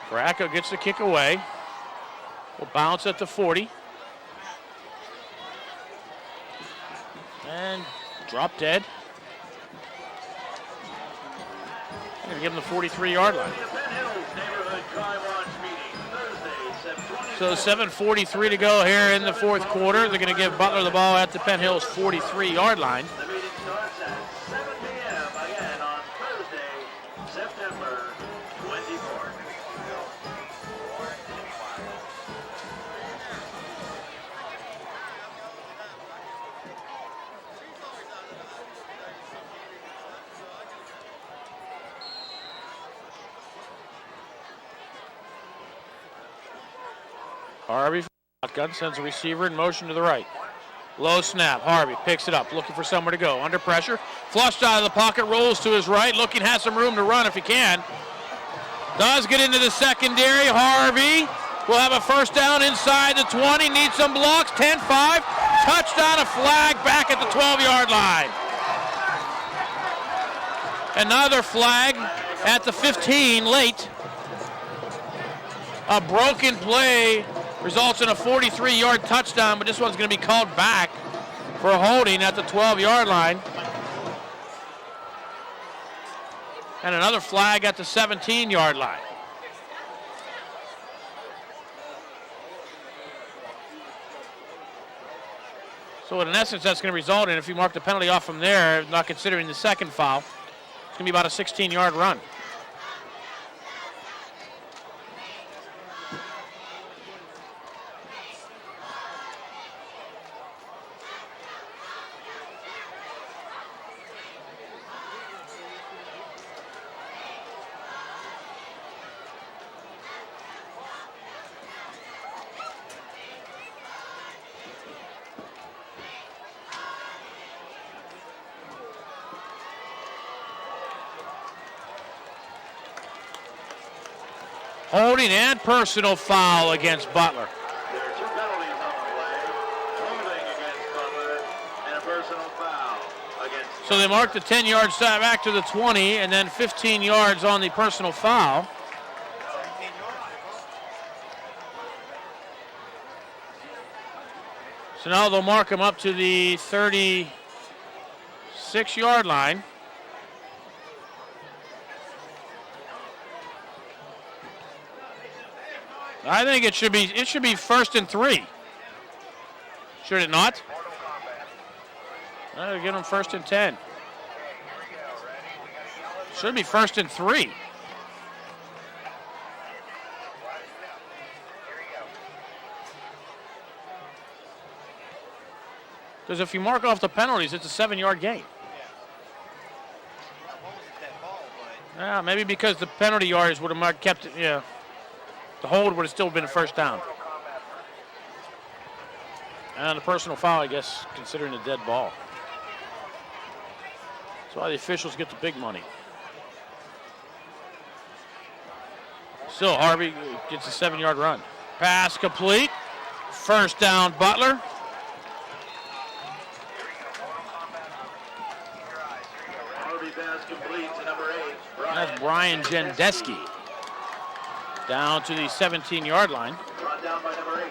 Bracco gets the kick away. Will bounce at the 40. And drop dead. I'm going to give him the 43-yard line. So 7:43 to go here in the 4th quarter. They're going to give Butler the ball at the Penn Hills 43-yard line. The meeting starts at 7 p.m. again on Thursday, September 24th. Harvey, shotgun, sends a receiver in motion to the right. Low snap, Harvey picks it up, looking for somewhere to go. Under pressure, flushed out of the pocket, rolls to his right, looking, has some room to run if he can. Does get into the secondary, Harvey We'll have a first down inside the 20. Needs some blocks. 10-5. Touchdown, a flag back at the 12-yard line. Another flag at the 15 late. A broken play results in a 43-yard touchdown, but this one's going to be called back for holding at the 12-yard line. And another flag at the 17-yard line. So in essence, that's going to result in, if you mark the penalty off from there, not considering the second foul, it's going to be about a 16-yard run. Holding and personal foul against Butler. There are 2 penalties on the play. Holding against Butler and a personal foul against. So they marked the 10-yard stop back to the 20 and then 15 yards on the personal foul. So now they'll mark him up to the 36-yard line. I think it should be first and 3. Should it not? I'll get them first and 10. Should be first and 3. Because if you mark off the penalties, it's a 7-yard gain. Yeah, maybe because the penalty yards would have kept it, yeah. The hold would have still been a first down. And the personal foul, I guess, considering a dead ball. That's why the officials get the big money. Still, Harvey gets a 7-yard run. Pass complete. First down, Butler. Harvey pass complete to number 8. That's Brian Jendeski. Down to the 17-yard line. Run down by number 8.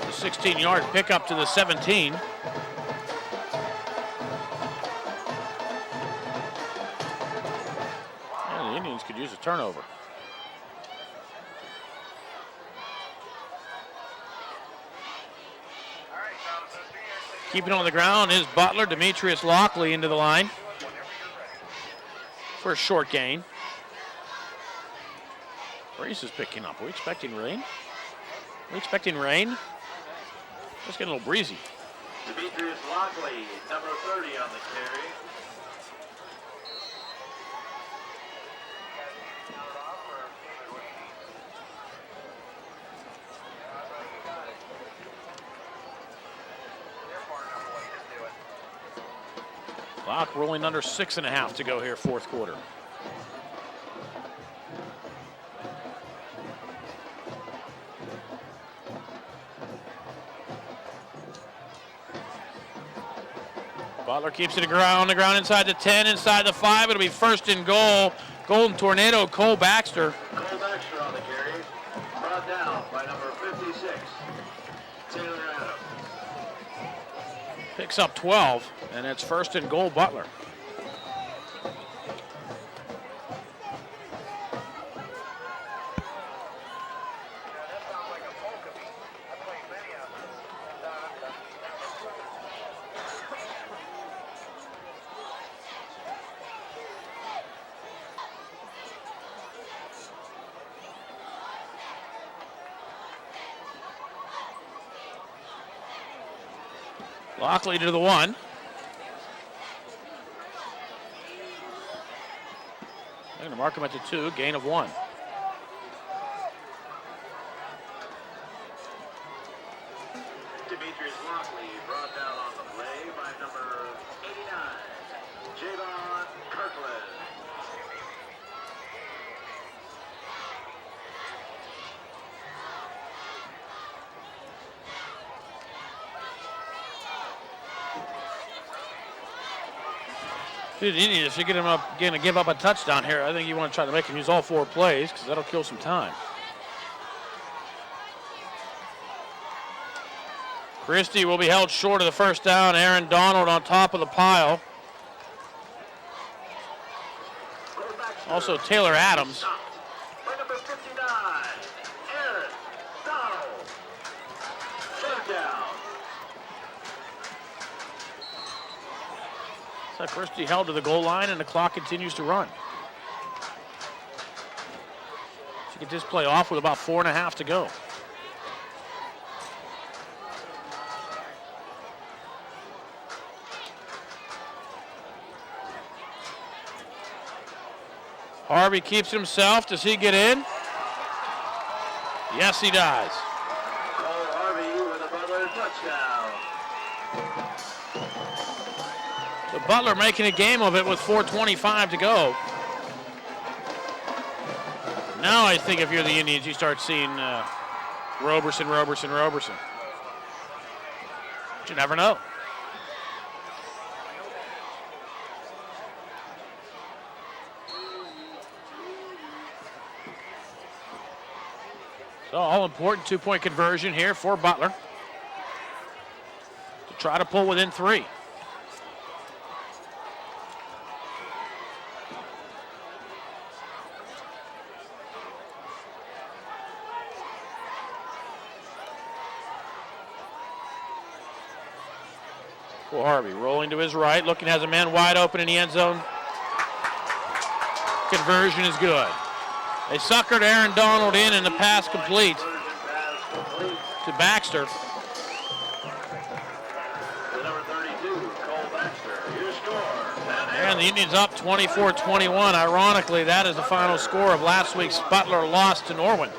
The 16-yard pickup to the 17. And the Indians could use a turnover. Keeping on the ground is Butler. Demetrius Lockley into the line for a short gain. Breeze is picking up. Are we expecting rain? Are we expecting rain? Just getting a little breezy. Demetrius Lockley, number 30 on the carry. Clock rolling under 6.5 to go here, fourth quarter. Butler keeps it on the ground inside the 10, inside the 5. It'll be first and goal. Golden Tornado, Cole Baxter. Cole Baxter on the carry. Brought down by number 56, Taylor Adams. Picks up 12, and it's first and goal, Butler. Lockley to the 1. They're going to mark him at the 2, gain of 1. Demetrius Lockley brought down on the play by number 89, Javon Kirkland. Dude, Indians, if you get him up, going to give up a touchdown here, I think you want to try to make him use all 4 plays because that'll kill some time. Christie will be held short of the first down. Aaron Donald on top of the pile. Also Taylor Adams. By number 59, Aaron Donald. Third down. So Christie held to the goal line, and the clock continues to run. She get this play off with about 4.5 to go. Harvey keeps himself. Does he get in? Yes, he does. Cole Harvey with a Butler touchdown. So Butler making a game of it with 4:25 to go. Now I think if you're the Indians, you start seeing Roberson. But you never know. So all important 2-point conversion here for Butler to try to pull within 3. Cole Harvey rolling to his right, looking, has a man wide open in the end zone. Conversion is good. They suckered Aaron Donald in, and the pass complete to Baxter. The number 32, Cole Baxter. Your score. And the Indians up 24-21. Ironically, that is the final score of last week's Butler loss to Norwin.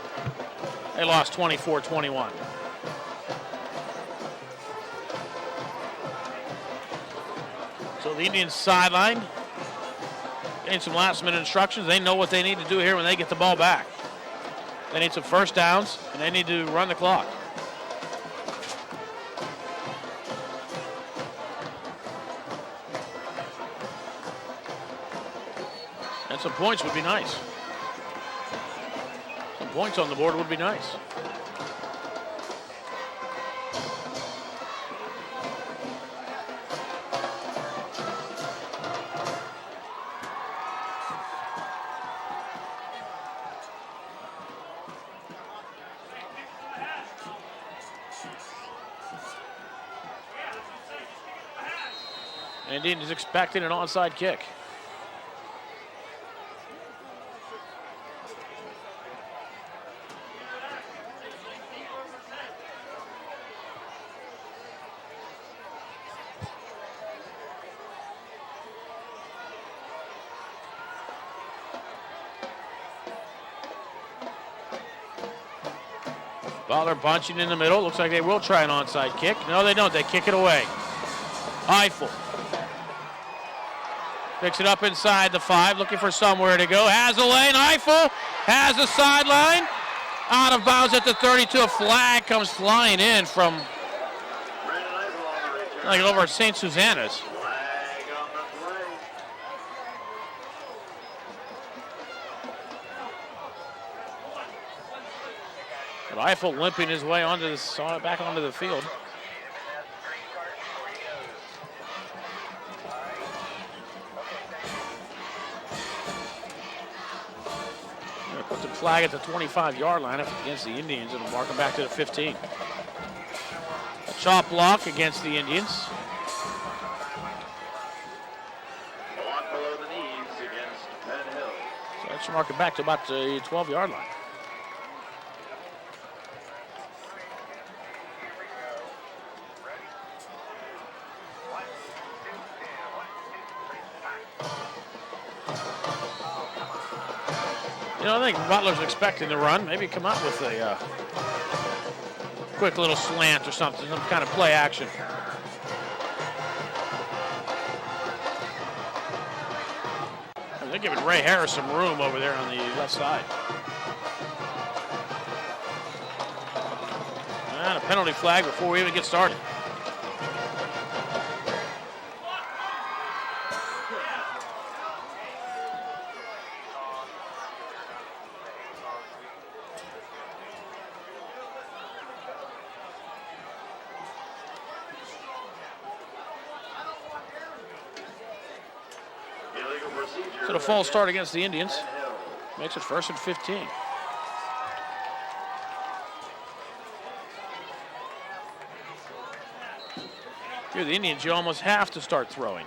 They lost 24-21. So the Indians sidelined. Getting some last-minute instructions. They know what they need to do here when they get the ball back. They need some first downs, and they need to run the clock. And some points would be nice. Some points on the board would be nice. Indians expecting an onside kick. Butler bunching in the middle. Looks like they will try an onside kick. No, they don't. They kick it away. Eiffel picks it up inside the 5, looking for somewhere to go. Has a lane. Eiffel has a sideline. Out of bounds at the 32. A flag comes flying in from like over at St. Susanna's. Flag on the play. But Eiffel limping his way onto the back onto the field. Put the flag at the 25-yard line against the Indians and mark them back to the 15. A chop block against the Indians. Block below the knees against Penn Hills. So that should mark it back to about the 12-yard line. You know, I think Butler's expecting to run. Maybe come out with a quick little slant or something, some kind of play action. They're giving Ray Harris some room over there on the left side. And a penalty flag before we even get started. So the false start against the Indians makes it 1st and 15. Here, the Indians, you almost have to start throwing.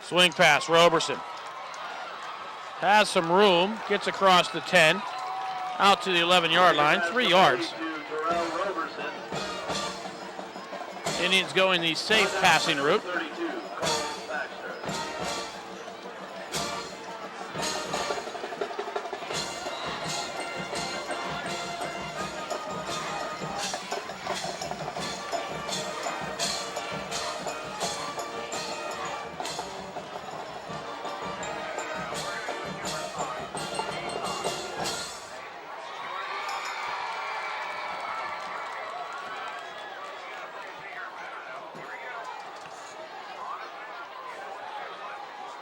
Swing pass, Roberson. Has some room, gets across the 10, out to the 11-yard line, 3 yards. Indians going the safe passing route.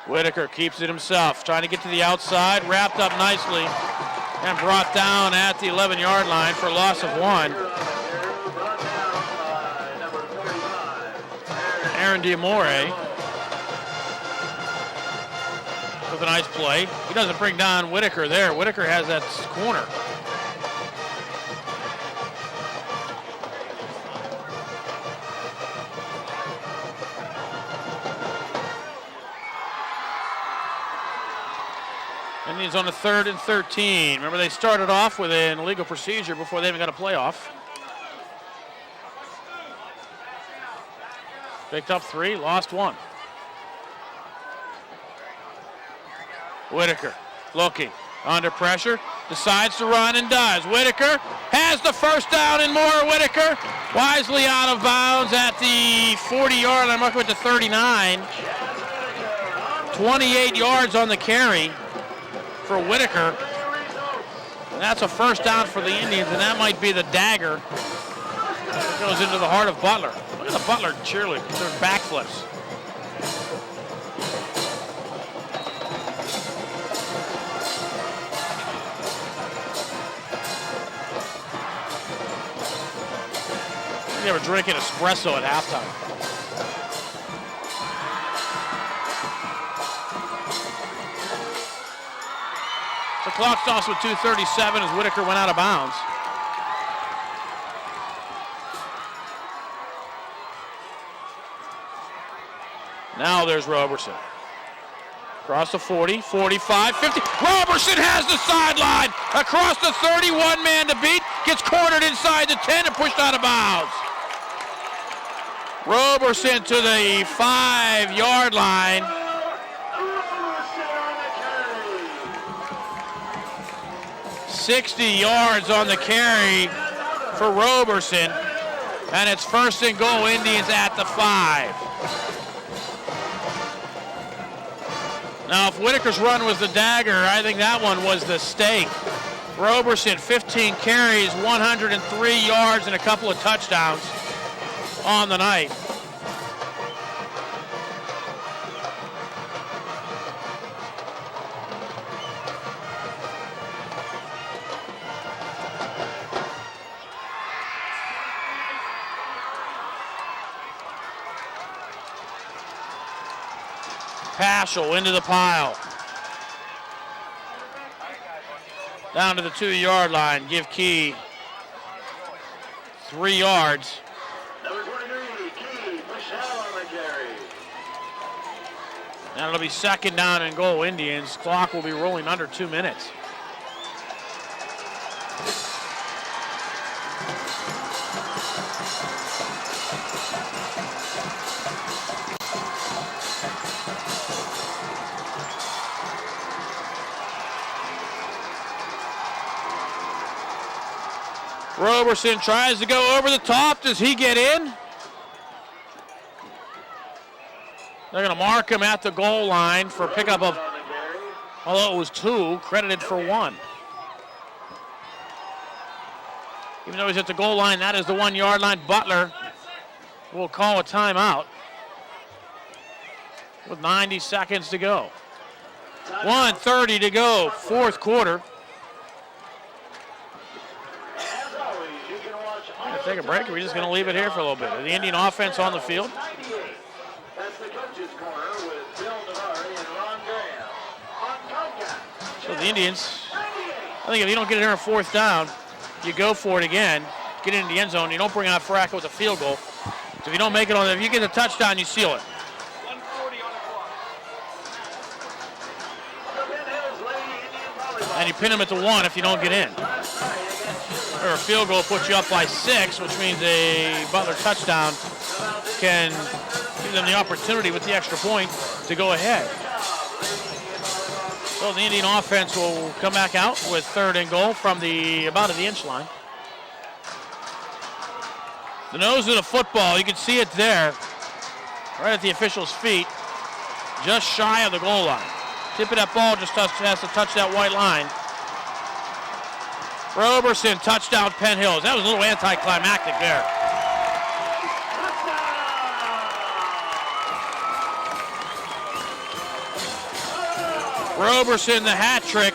Whitaker keeps it himself, trying to get to the outside, wrapped up nicely, and brought down at the 11-yard line for a loss of 1. Aaron Diamore with a nice play. He doesn't bring down Whitaker there. Whitaker has that corner. Indians on the 3rd and 13. Remember, they started off with an illegal procedure before they even got a playoff. Picked up 3, lost 1. Whitaker looking, under pressure, decides to run and does. Whitaker has the first down and more. Whitaker wisely out of bounds at the 40-yard line, marking with the 39. 28 yards on the carry for Whitaker. And that's a first down for the Indians, and that might be the dagger that goes into the heart of Butler. Look at the Butler cheerleaders, doing backflips. They were drinking espresso at halftime. The clock stops with 2:37 as Whitaker went out of bounds. Now there's Roberson. Across the 40, 45, 50. Roberson has the sideline. Across the 31, man to beat. Gets cornered inside the 10 and pushed out of bounds. Roberson to the 5-yard line. $60 yards on the carry for Roberson, and it's 1st and goal, Indians at the 5. Now, if Whitaker's run was the dagger, I think that one was the stake. Roberson, 15 carries, 103 yards, and a couple of touchdowns on the night. Paschal into the pile. Down to the 2-yard line. Give Key 3 yards. Number 23, Key, Michelle on the carry. Now it'll be 2nd down and goal, Indians. Clock will be rolling under 2 minutes. Roberson tries to go over the top. Does he get in? They're going to mark him at the goal line for a pickup of, although it was 2, credited for 1. Even though he's at the goal line, that is the 1-yard line. Butler will call a timeout with 90 seconds to go. 1:30 to go, fourth quarter. Take a break, or are we just going to leave it here for a little bit? The Indian offense on the field. So the Indians, I think if you don't get it here on 4th down, you go for it again, get into the end zone. You don't bring out Faraka with a field goal. So if you don't make it on, if you get a touchdown, you seal it. 1:40 on the clock. And you pin them at the 1 if you don't get in. Or a field goal puts you up by 6, which means a Butler touchdown can give them the opportunity with the extra point to go ahead. So the Indian offense will come back out with 3rd and goal from about the inch line. The nose of the football, you can see it there, right at the official's feet, just shy of the goal line. Tip of that ball just has to touch that white line. Roberson, touchdown, Penn Hills. That was a little anticlimactic there. Roberson, the hat trick.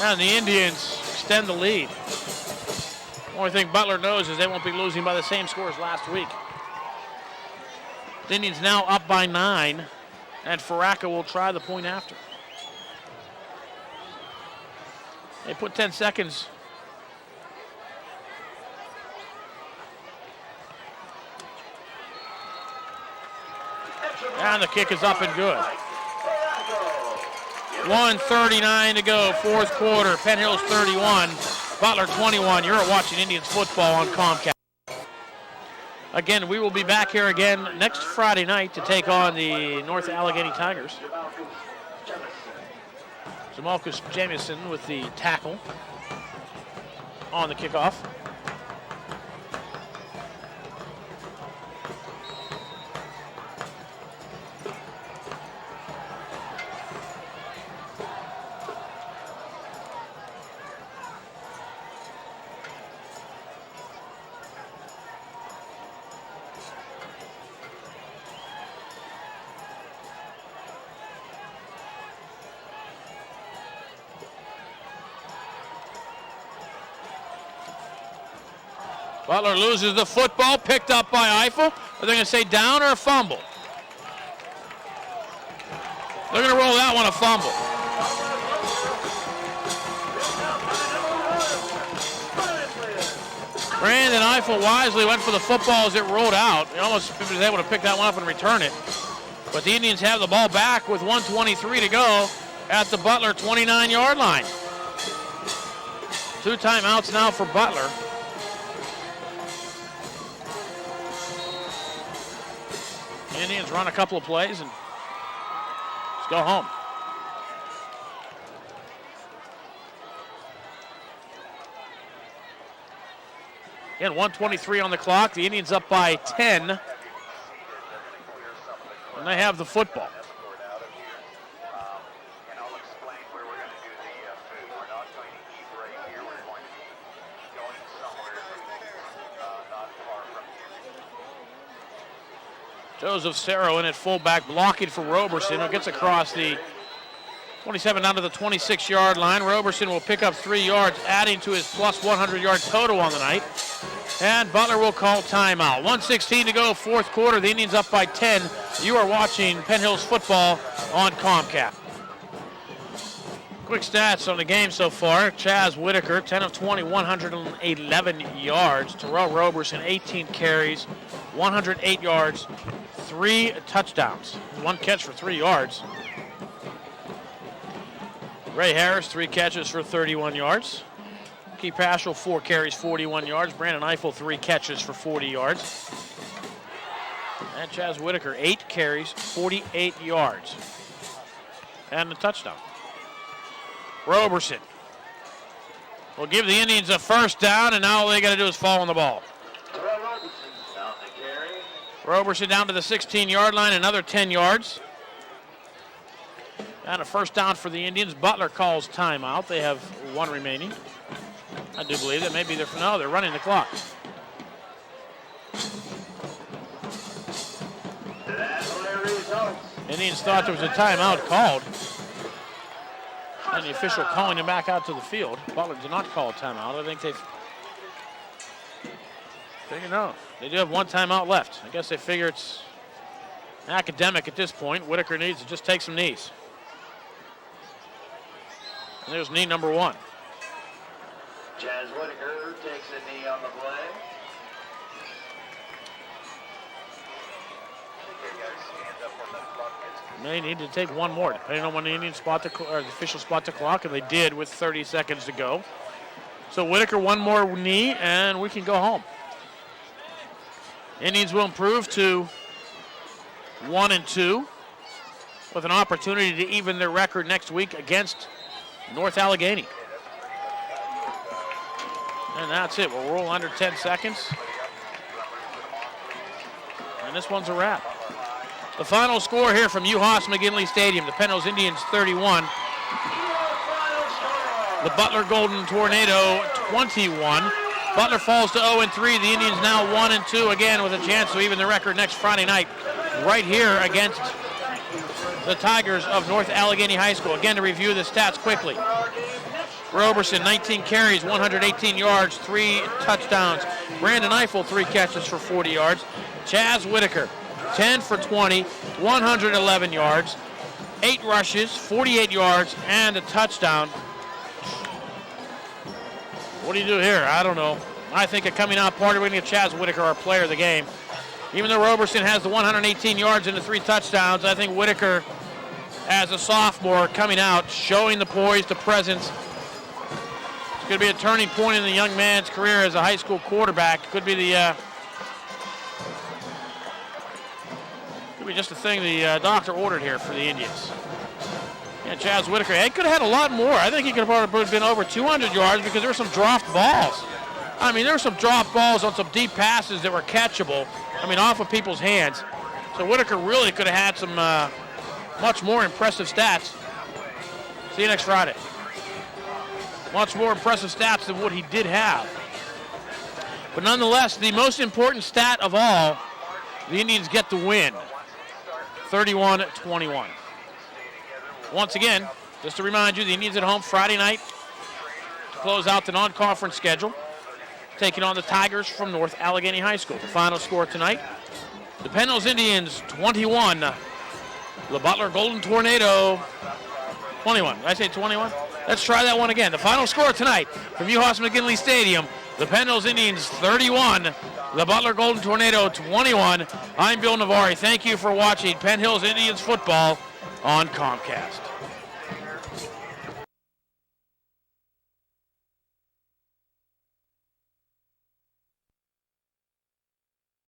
And the Indians extend the lead. The only thing Butler knows is they won't be losing by the same score as last week. The Indians now up by 9, and Faraka will try the point after. They put 10 seconds. And the kick is up and good. 1:39 to go, fourth quarter. Penn Hills 31, Butler 21. You're watching Indians football on Comcast. Again, we will be back here again next Friday night to take on the North Allegheny Tigers. Jamalcus Jamieson with the tackle on the kickoff. Butler loses the football, picked up by Eiffel. Are they going to say down or a fumble? They're going to roll that one a fumble. Brandon Eiffel wisely went for the football as it rolled out. He almost was able to pick that one up and return it. But the Indians have the ball back with 1:23 to go at the Butler 29-yard line. 2 timeouts now for Butler. The Indians run a couple of plays and just go home. Again, 1:23 on the clock. The Indians up by 10. And they have the football. Joseph Cerro in at fullback, blocking for Roberson, who gets across the 27 down to the 26-yard line. Roberson will pick up 3 yards, adding to his plus 100-yard total on the night. And Butler will call timeout. 1:16 to go, fourth quarter. The Indians up by 10. You are watching Penn Hills football on Comcast. Quick stats on the game so far. Chaz Whitaker, 10 of 20, 111 yards. Terrell Roberson, 18 carries, 108 yards, 3 touchdowns. 1 catch for 3 yards. Ray Harris, 3 catches for 31 yards. Keith Paschal, 4 carries, 41 yards. Brandon Eiffel, 3 catches for 40 yards. And Chaz Whitaker, 8 carries, 48 yards. And the touchdown. Roberson will give the Indians a first down, and now all they got to do is fall on the ball. Roberson down to the 16-yard line, another 10 yards. And a first down for the Indians. Butler calls timeout. They have one remaining. I do believe that maybe they're running the clock. Indians thought there was a timeout called. And the official calling him back out to the field. Butler did not call a timeout. I think they no. They do have one timeout left. I guess they figure it's academic at this point. Whitaker needs to just take some knees. And there's knee number 1. Jazz Whitaker takes a knee on the play. They need to take one more, depending on when the Indians spot the official spot the clock, and they did with 30 seconds to go. So Whitaker, one more knee, and we can go home. Indians will improve to 1-2 with an opportunity to even their record next week against North Allegheny. And that's it. We'll roll under 10 seconds. And this one's a wrap. The final score here from Uhas McGinley Stadium, the Penn Hills Indians 31. The Butler Golden Tornado 21. Butler falls to 0-3. The Indians now 1-2 again with a chance to even the record next Friday night right here against the Tigers of North Allegheny High School. Again, to review the stats quickly. Roberson, 19 carries, 118 yards, 3 touchdowns. Brandon Eiffel, 3 catches for 40 yards. Chaz Whitaker, 10 for 20, 111 yards, 8 rushes, 48 yards, and a touchdown. What do you do here? I don't know. I think a coming out party, we're going to get Chaz Whitaker our player of the game. Even though Roberson has the 118 yards and the 3 touchdowns, I think Whitaker, as a sophomore, coming out, showing the poise, the presence. It's going to be a turning point in the young man's career as a high school quarterback. Could be just the thing the doctor ordered here for the Indians. Yeah, Chaz Whitaker, he could have had a lot more. I think he could have been over 200 yards because there were some dropped balls. I mean, there were some dropped balls on some deep passes that were catchable. I mean, off of people's hands. So Whitaker really could have had some much more impressive stats. See you next Friday. Much more impressive stats than what he did have. But nonetheless, the most important stat of all, the Indians get the win. 31-21. Once again, just to remind you, the Indians at home Friday night to close out the non-conference schedule, taking on the Tigers from North Allegheny High School. The final score tonight, the Penn Hills Indians 21, the Butler Golden Tornado 21. Did I say 21? Let's try that one again. The final score tonight from Uhas McGinley Stadium, the Penn Hills Indians 31, the Butler Golden Tornado 21. I'm Bill Navari. Thank you for watching Penn Hills Indians football on Comcast.